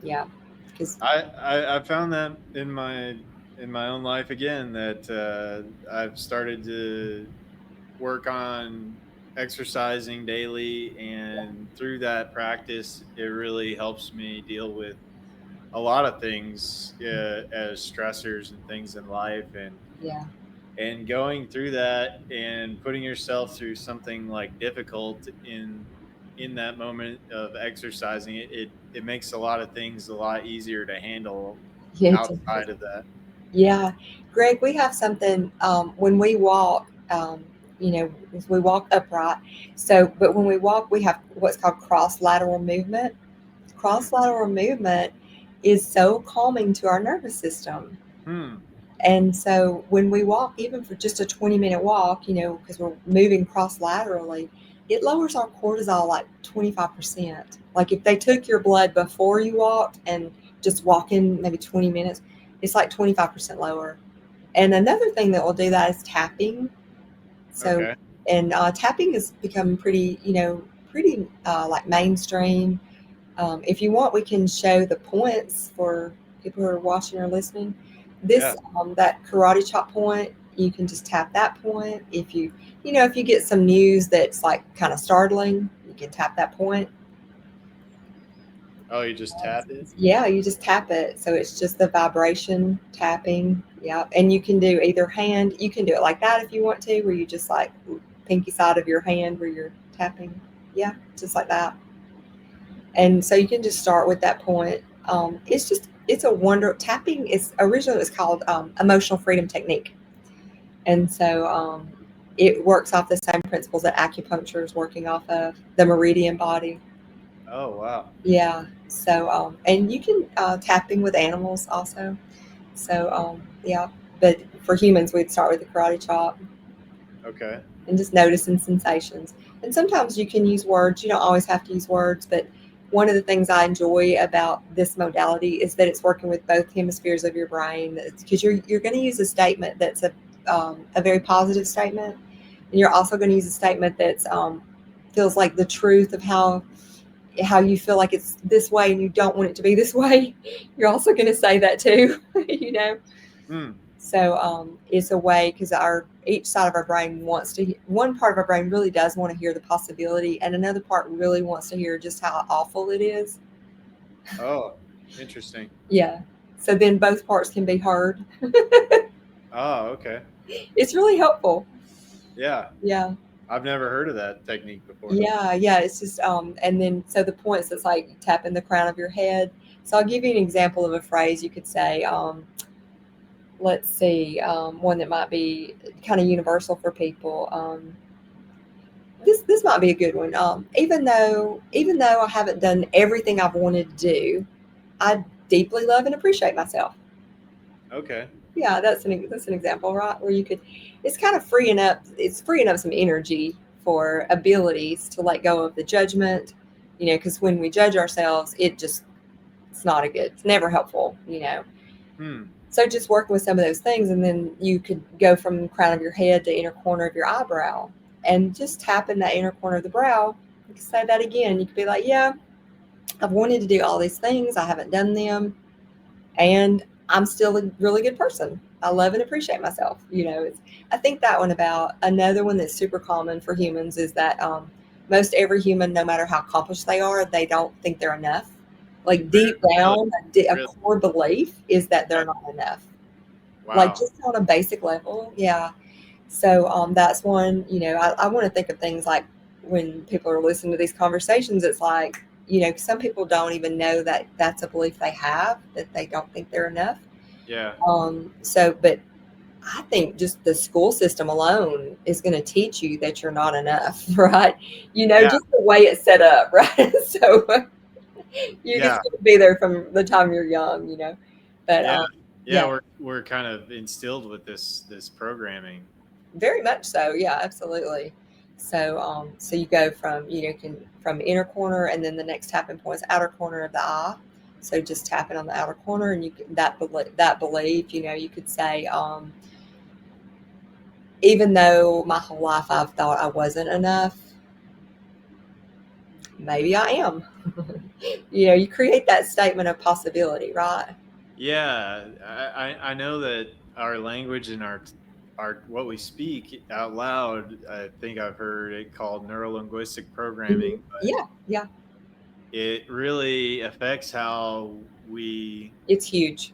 yeah, because I found that in my own life again that I've started to work on exercising daily, and through that practice, it really helps me deal with a lot of things as stressors and things in life, yeah, and going through that and putting yourself through something like difficult in that moment of exercising it makes a lot of things a lot easier to handle yeah, outside of that. yeah. Greg, we have something when we walk. We walk upright. So, but when we walk, we have what's called cross lateral movement. Hmm. Cross lateral movement is so calming to our nervous system. Hmm. And so when we walk, even for just a 20-minute walk, because we're moving cross laterally, it lowers our cortisol like 25%. Like if they took your blood before you walked and just walking maybe 20 minutes, it's like 25% lower. And another thing that will do that is tapping. So, Okay. and tapping has become pretty like mainstream. If you want, we can show the points for people who are watching or listening. Yeah. This that karate chop point, you can just tap that point. If you get some news that's like kind of startling, you can tap that point. Oh, you just tap it? Yeah, you just tap it. So it's just the vibration tapping. Yeah. And you can do either hand, you can do it like that if you want to, where you just like pinky side of your hand where you're tapping. Yeah, just like that. And so you can just start with that point. It's a wonder. Tapping is originally it was called emotional freedom technique. And so it works off the same principles that acupuncture is working off of, the meridian body. Oh, wow. Yeah. So, and you can tapping with animals also. So, yeah. But for humans, we'd start with the karate chop Okay. and just noticing sensations. And sometimes you can use words. You don't always have to use words. But one of the things I enjoy about this modality is that it's working with both hemispheres of your brain. Because you're going to use a statement that's a very positive statement, and you're also going to use a statement that's feels like the truth of how you feel like it's this way and you don't want it to be this way. You're also going to say that too, you know. Hmm. So it's a way because our each side of our brain wants to. One part of our brain really does want to hear the possibility, and another part really wants to hear just how awful it is. Oh, interesting. Yeah. So then both parts can be heard. Oh, okay. It's really helpful. Yeah. Yeah. I've never heard of that technique before. Yeah, yeah. It's just and then so the points it's like tapping the crown of your head. So I'll give you an example of a phrase you could say. Let's see, one that might be kind of universal for people. This might be a good one. Even though I haven't done everything I've wanted to do, I deeply love and appreciate myself. Okay. Yeah, that's an example, right? Where you could, it's kind of freeing up. It's freeing up some energy for abilities to let go of the judgment. Because when we judge ourselves, it's not a good. It's never helpful. Hmm. So just working with some of those things, and then you could go from the crown of your head to inner corner of your eyebrow, and just tapping that inner corner of the brow. You can say that again. You could be like, "Yeah, I've wanted to do all these things. I haven't done them, and I'm still a really good person. I love and appreciate myself." I think that one about another one that's super common for humans is that most every human, no matter how accomplished they are, they don't think they're enough. Like deep Really? down, a Really? core belief is that Yeah. they're not enough, like Wow. just on a basic level. Yeah. So that's one. I want to think of things like when people are listening to these conversations, it's like, some people don't even know that that's a belief they have, that they don't think they're enough. Yeah. But I think just the school system alone is going to teach you that you're not enough, right? Yeah. Just the way it's set up, right? So you're Yeah. just going to be there from the time you're young. But Yeah. Yeah. yeah, We're kind of instilled with this programming. very much so. Yeah, absolutely. So, so you go from from inner corner, and then the next tapping point is outer corner of the eye. So just tapping on the outer corner, and that belief, you could say, even though my whole life I've thought I wasn't enough, maybe I am. You create that statement of possibility, right? Yeah. I know that our language and our what we speak out loud, I think I've heard it called neurolinguistic Mhm. programming, but Yeah, yeah, it really affects how it's huge.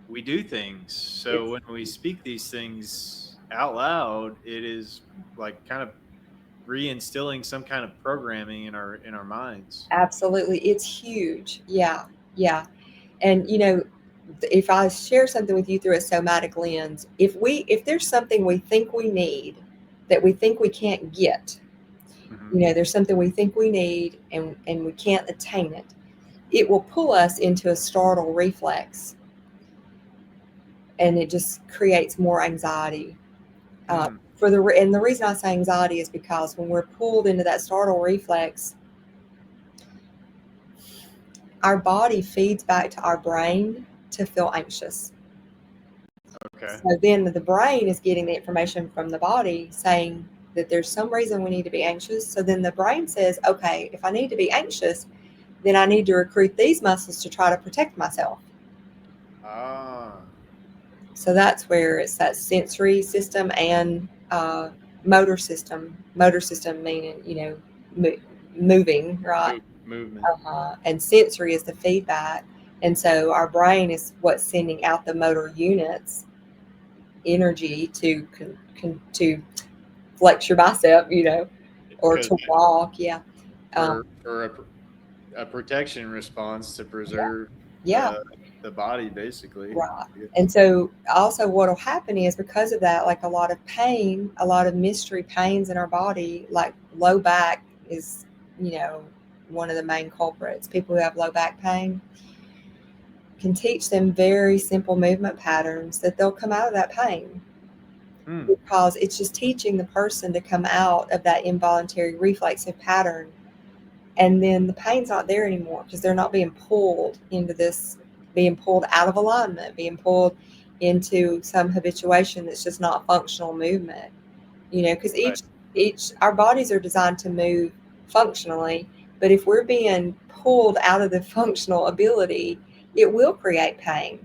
we do things. So It's when we speak these things out loud, it is like kind of reinstilling some kind of programming in our minds. absolutely, it's huge. Yeah, yeah. And if I share something with you through a somatic lens, if there's something we think we need that we think we can't get, Hmm. there's something we think we need and we can't attain it, it will pull us into a startle reflex, and it just creates more anxiety. Hmm. And the reason I say anxiety is because when we're pulled into that startle reflex, our body feeds back to our brain to feel anxious. Okay. So then the brain is getting the information from the body saying that there's some reason we need to be anxious. So then the brain says, okay, if I need to be anxious, then I need to recruit these muscles to try to protect myself. Ah. So that's where it's that sensory system and motor system. Motor system meaning, moving, right? movement. And sensory is the feedback. And so our brain is what's sending out the motor units energy to flex your bicep, or Because to walk. Yeah. Um, for a protection response to yeah. preserve Yeah. the body, basically. Right. And so also what will happen is because of that, like a lot of pain, a lot of mystery pains in our body, like low back is, one of the main culprits. People who have low back pain can teach them very simple movement patterns that they'll come out of that pain, because it's just teaching the person to come out of that involuntary reflexive pattern. And then the pain's not there anymore because they're not being pulled into this, being pulled out of alignment, being pulled into some habituation that's just not functional movement. Because each our bodies are designed to move functionally, but if we're being pulled out of the functional ability, it will create pain.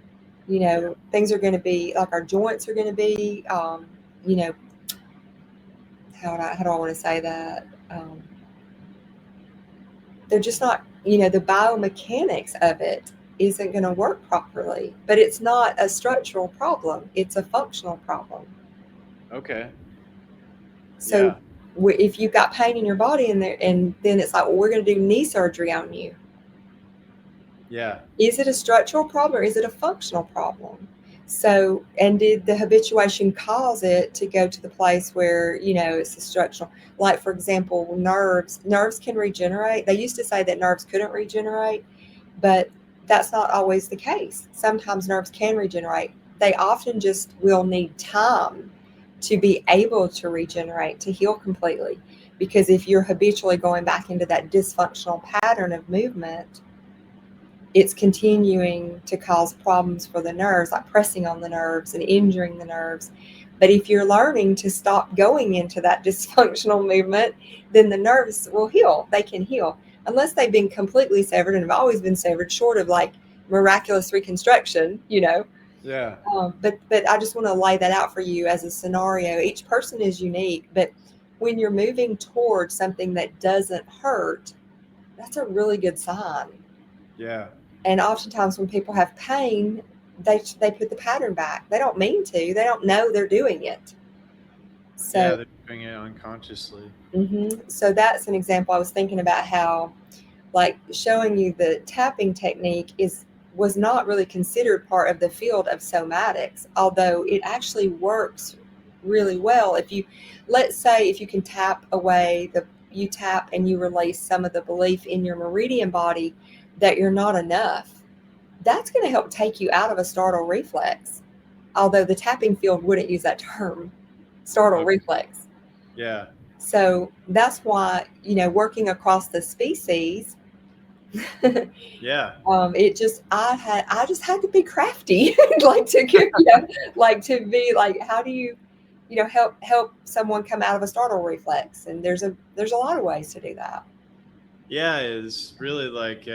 Things are going to be like our joints are going to be, you know, how do I want to say that? They're just not, the biomechanics of it isn't going to work properly. But it's not a structural problem, it's a functional problem. Okay. So Yeah. if you've got pain in your body and then it's like, well, we're going to do knee surgery on you. Yeah. Is it a structural problem or is it a functional problem? So, and did the habituation cause it to go to the place where, it's a structural, like, for example, nerves can regenerate. They used to say that nerves couldn't regenerate, but that's not always the case. Sometimes nerves can regenerate. They often just will need time to be able to regenerate, to heal completely. Because if you're habitually going back into that dysfunctional pattern of movement, it's continuing to cause problems for the nerves, like pressing on the nerves and injuring the nerves. But if you're learning to stop going into that dysfunctional movement, then the nerves will heal. They can heal unless they've been completely severed and have always been severed, short of like miraculous reconstruction. Yeah. But I just want to lay that out for you as a scenario. Each person is unique, but when you're moving towards something that doesn't hurt, that's a really good sign. Yeah. And oftentimes when people have pain, they put the pattern back. They don't mean to. They don't know they're doing it. Yeah. So, They're doing it unconsciously. so that's an example. I was thinking about how, like, showing you the tapping technique was not really considered part of the field of somatics, although it actually works really well. Let's say, if you can tap away you tap and you release some of the belief in your meridian body that you're not enough, that's going to help take you out of a startle reflex. Although the tapping field wouldn't use that term, startle Okay. reflex. Yeah. So that's why, working across the species, Yeah. I just had to be crafty, like to give, like to be like, how do you, help someone come out of a startle reflex? And there's a lot of ways to do that. Yeah. It's really like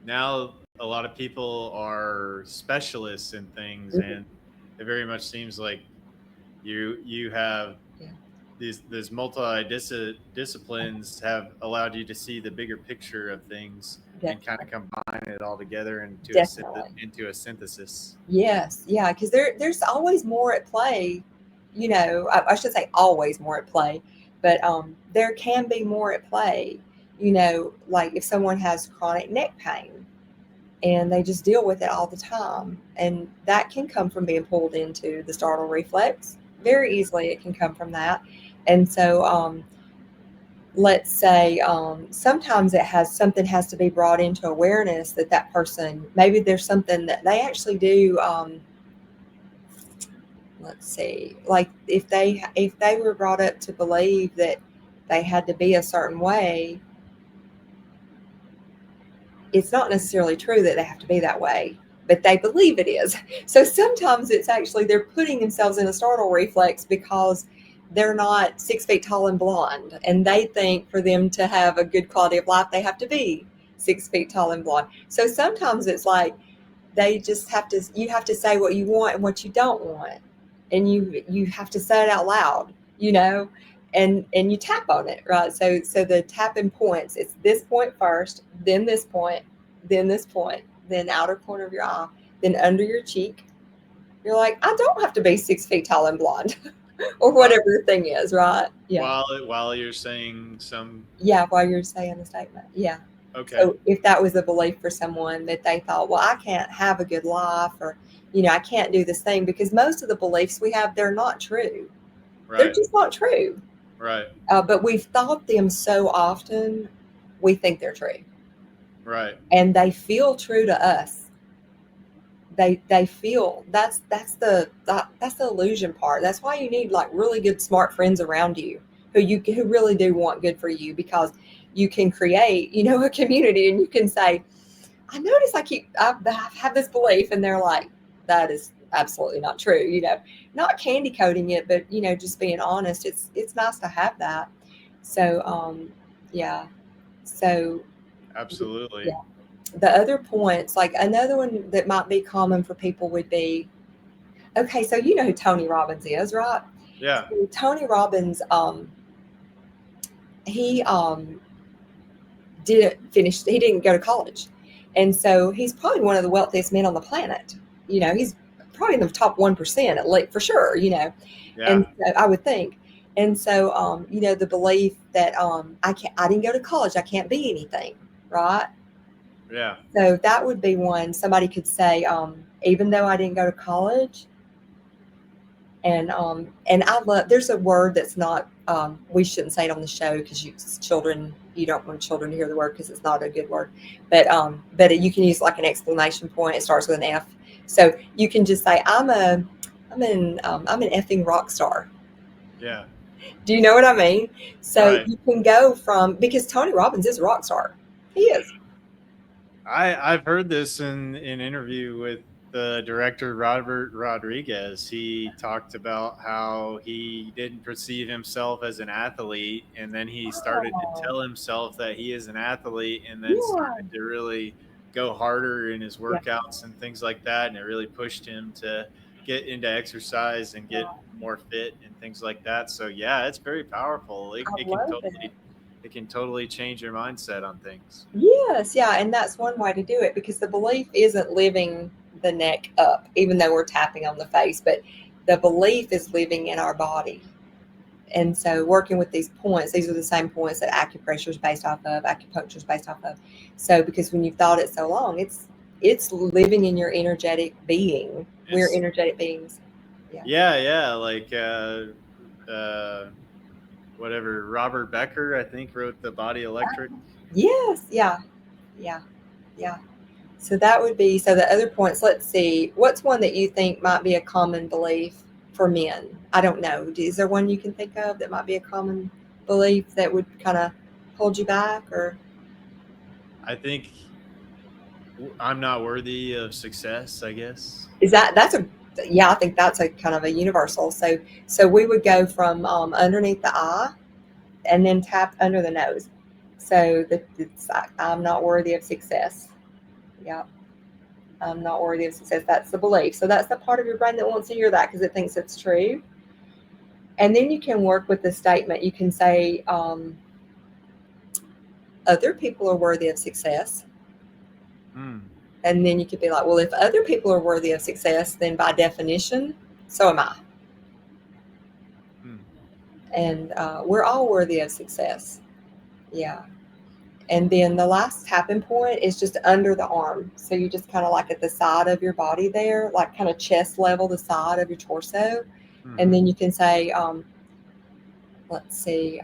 now a lot of people are specialists in things, Mhm. and it very much seems like you have Yeah, these disciplines have allowed you to see the bigger picture of things and kind of definitely, combine it all together definitely. into a synthesis. Yes, yeah, because there's always more at play. I should say always more at play, but there can be more at play. Like if someone has chronic neck pain and they just deal with it all the time, and that can come from being pulled into the startle reflex very easily. It can come from that, and so let's say sometimes something has to be brought into awareness that person, maybe there's something that they actually do. Let's see, like if they were brought up to believe that they had to be a certain way, it's not necessarily true that they have to be that way, but they believe it is. So sometimes it's actually they're putting themselves in a startle reflex because they're not 6 feet tall and blonde, and they think for them to have a good quality of life they have to be 6 feet tall and blonde. So sometimes it's like they just you have to say what you want and what you don't want, and you have to say it out loud, and you tap on it, right? So the tapping points, it's this point first, then this point, then this point, then outer corner of your eye, then under your cheek. You're like, I don't have to be 6 feet tall and blonde or While whatever the thing is, right? Yeah. while you're saying some. Yeah, while you're saying the statement. Yeah. Okay. So if that was a belief for someone that they thought, well, I can't have a good life, or, I can't do this thing, because most of the beliefs we have, they're not true. They're Right. just not true. Right. But we've thought them so often, we think they're true, Right. and they feel true to us. They feel that's the illusion part. That's why you need like really good smart friends around you who really do want good for you, because you can create a community, and you can say, I notice I have this belief, and they're like, that is absolutely not true. Not candy coating it, but just being honest. It's nice to have that. So yeah. So Absolutely. yeah. The other points, like another one that might be common for people would be, okay, so you know who Tony Robbins is, right? Yeah. So Tony Robbins, he didn't finish. He didn't go to college, and so he's probably one of the wealthiest men on the planet. He's probably in the top 1% at least, for sure. Yeah. And so I would think. And so, the belief that I didn't go to college, I can't be anything, right? Yeah. So that would be one. Somebody could say, even though I didn't go to college, and I love. There's a word that's not. We shouldn't say it on the show because children. You don't want children to hear the word because it's not a good word. But you can use like an exclamation point. It starts with an F. So you can just say, I'm an effing rock star. Yeah. Do you know what I mean? So Right. you can go from, because Tony Robbins is a rock star. He is. I've heard this in interview with the director Robert Rodriguez. He talked about how he didn't perceive himself as an athlete, and then he started to Oh, tell himself that he is an athlete, and then yeah. started to really go harder in his Yeah. workouts and things like that. And it really pushed him to get into exercise and get more fit and things like that. So yeah, it's very powerful. I love it. It can totally change your mindset on things. Yes, yeah, and that's one way to do it, because the belief isn't living the neck up, even though we're tapping on the face, but the belief is living in our body. And so, working with these points, these are the same points that acupressure is based off of, acupuncture is based off of. So, because when you've thought it so long, it's living in your energetic being. We're It's energetic beings. Yeah. Yeah, yeah, like whatever Robert Becker, I think, wrote the Body Electric. Yes. Yeah. Yeah. Yeah. So that would be, so the other points, let's see, what's one that you think might be a common belief for men? I don't know. Is there one you can think of that might be a common belief that would kind of hold you back, or I think I'm not worthy of success, I guess. is that's a, yeah, I think that's a kind of a universal. So we would go from underneath the eye and then tap under the nose. So that it's like, I'm not worthy of success. Yeah. I'm not worthy of success. That's the belief. So that's the part of your brain that wants to hear that because it thinks it's true. And then you can work with the statement. You can say, other people are worthy of success. Hmm. And then you could be like, well, if other people are worthy of success, then by definition, so am I. Hmm. And we're all worthy of success. Yeah. And then the last tapping point is just under the arm. So you just kind of like at the side of your body there, like kind of chest level, the side of your torso. And Mm-hmm. then you can say, let's see,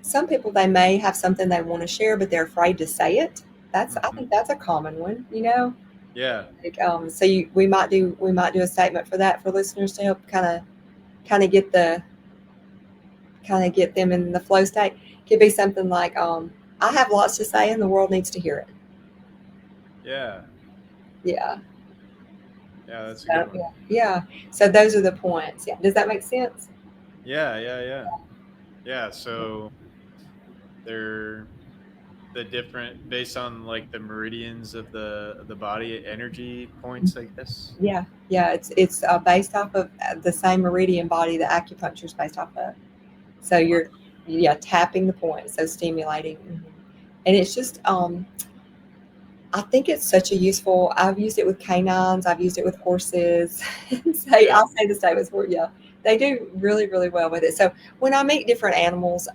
some people, they may have something they want to share, but they're afraid to say it. I Mm-hmm. think that's a common one. Yeah. Like, so we might do a statement for that for listeners to help kind of get them in the flow state. Could be something like, I have lots to say and the world needs to hear it. Yeah. Yeah. Yeah, that's a good one. Yeah. Yeah. So those are the points. Yeah. Does that make sense? Yeah, yeah, yeah. Yeah, so they're the different based on like the meridians of the body energy points, I guess. Yeah, it's based off of the same meridian body that acupuncture is based off of. So Wow. you're, yeah, tapping the point, so stimulating. And it's just, I think it's such a useful. I've used it with canines. I've used it with horses. Yeah. I'll say the statements for, yeah, they do really really well with it. So when I meet different animals,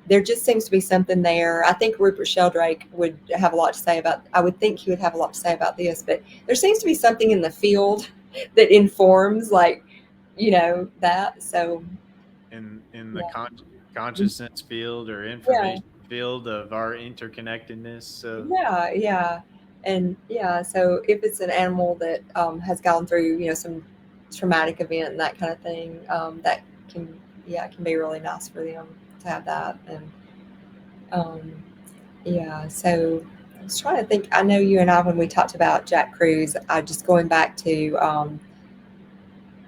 there just seems to be something there. I think Rupert Sheldrake would have a lot to say about. I would think he would have a lot to say about this, but there seems to be something in the field that informs, like, that. So In the yeah, consciousness field or yeah. information field of our interconnectedness. So Yeah, yeah, and yeah. So if it's an animal that has gone through, some traumatic event and that kind of thing, that can, yeah, it can be really nice for them to have that. And um, yeah. So I was trying to think. I know you and I, when we talked about Jack Cruz, I just going back to,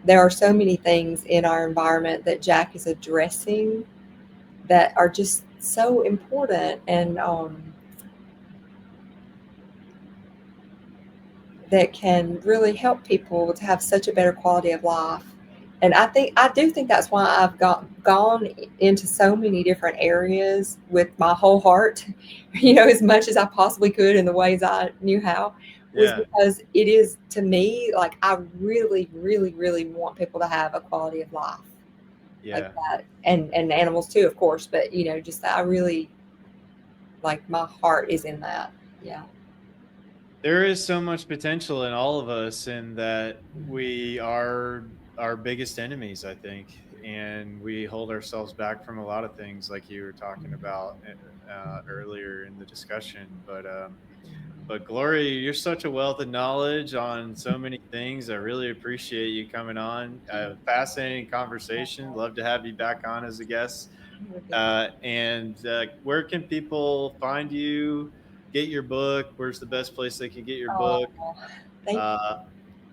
there are so many things in our environment that Jack is addressing that are just so important, and that can really help people to have such a better quality of life. And I do think that's why I've gone into so many different areas with my whole heart, as much as I possibly could in the ways I knew how, was yeah, because it is, to me, like, I really, really, really want people to have a quality of life like yeah. that, and animals too, of course. But just that I really, like, my heart is in that. Yeah. There is so much potential in all of us, and that we are our biggest enemies, I think, and we hold ourselves back from a lot of things, like you were talking about earlier in the discussion. But Gloria, you're such a wealth of knowledge on so many things. I really appreciate you coming on. Fascinating conversation. Love to have you back on as a guest. And where can people find you? Get your book. Where's the best place they can get your Oh, book? thank Uh,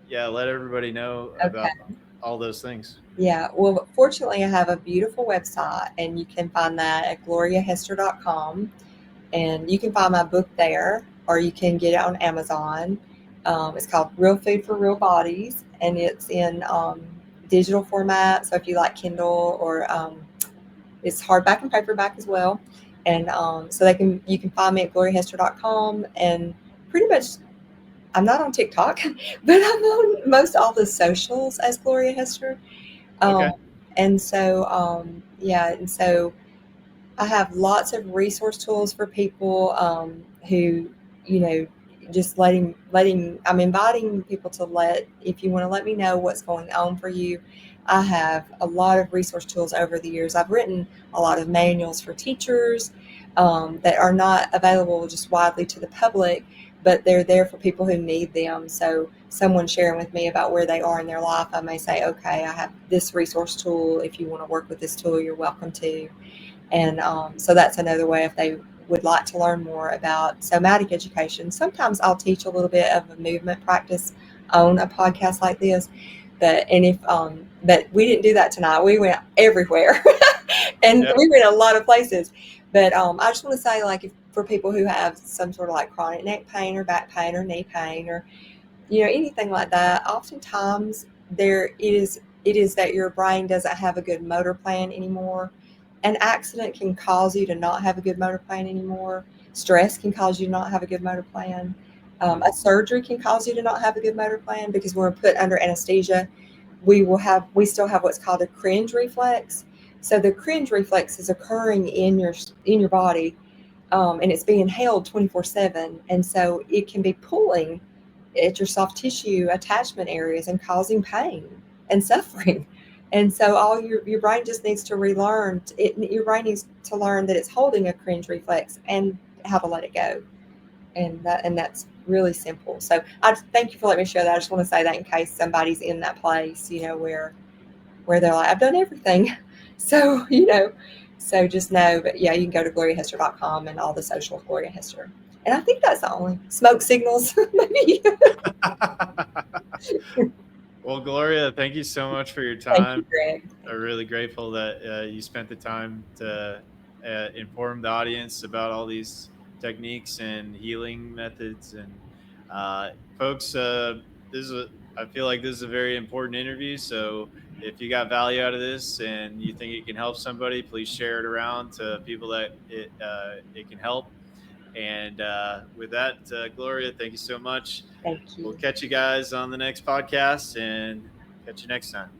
you. yeah, let everybody know about Okay. all those things. Yeah, well, fortunately, I have a beautiful website, and you can find that at gloriahester.com. And you can find my book there, or you can get it on Amazon. It's called Real Food for Real Bodies, and it's in digital format. So if you like Kindle, or it's hardback and paperback as well. And so you can find me at gloriahester.com. And pretty much, I'm not on TikTok, but I'm on most all the socials as Gloria Hester. Okay. Um, and so, yeah, and so I have lots of resource tools for people, who, you know, just I'm inviting people to if you want to let me know what's going on for you. I have a lot of resource tools over the years. I've written a lot of manuals for teachers, that are not available just widely to the public, but they're there for people who need them. So someone sharing with me about where they are in their life, I may say, okay, I have this resource tool. If you want to work with this tool, you're welcome to. And so that's another way, if they would like to learn more about somatic education. Sometimes I'll teach a little bit of a movement practice on a podcast like this. But we didn't do that tonight. We went everywhere, and Yeah. we went a lot of places. But I just want to say, like, if for people who have some sort of like chronic neck pain or back pain or knee pain, or anything like that, oftentimes it is that your brain doesn't have a good motor plan anymore. An accident can cause you to not have a good motor plan anymore. Stress can cause you to not have a good motor plan. Mm. A surgery can cause you to not have a good motor plan, because when we're put under anesthesia, we still have what's called a cringe reflex. So the cringe reflex is occurring in your body, and it's being held 24/7, and so it can be pulling at your soft tissue attachment areas and causing pain and suffering. And so your brain just needs to relearn it. Your brain needs to learn that it's holding a cringe reflex and how to let it go. And that's really simple. So I thank you for letting me share that. I just want to say that in case somebody's in that place, where they're like, I've done everything. So, so just know. But yeah, you can go to gloriahester.com and all the social Gloria Hester. And I think that's the only smoke signals, maybe. Well, Gloria, thank you so much for your Thank time. you, Greg. Thank I'm really grateful that you spent the time to inform the audience about all these techniques and healing methods. And folks, this is I feel like this is a very important interview. So if you got value out of this and you think it can help somebody, please share it around to people that it can help. And with that, Gloria, thank you so much. Thank We'll you. catch you guys on the next podcast and catch you next time.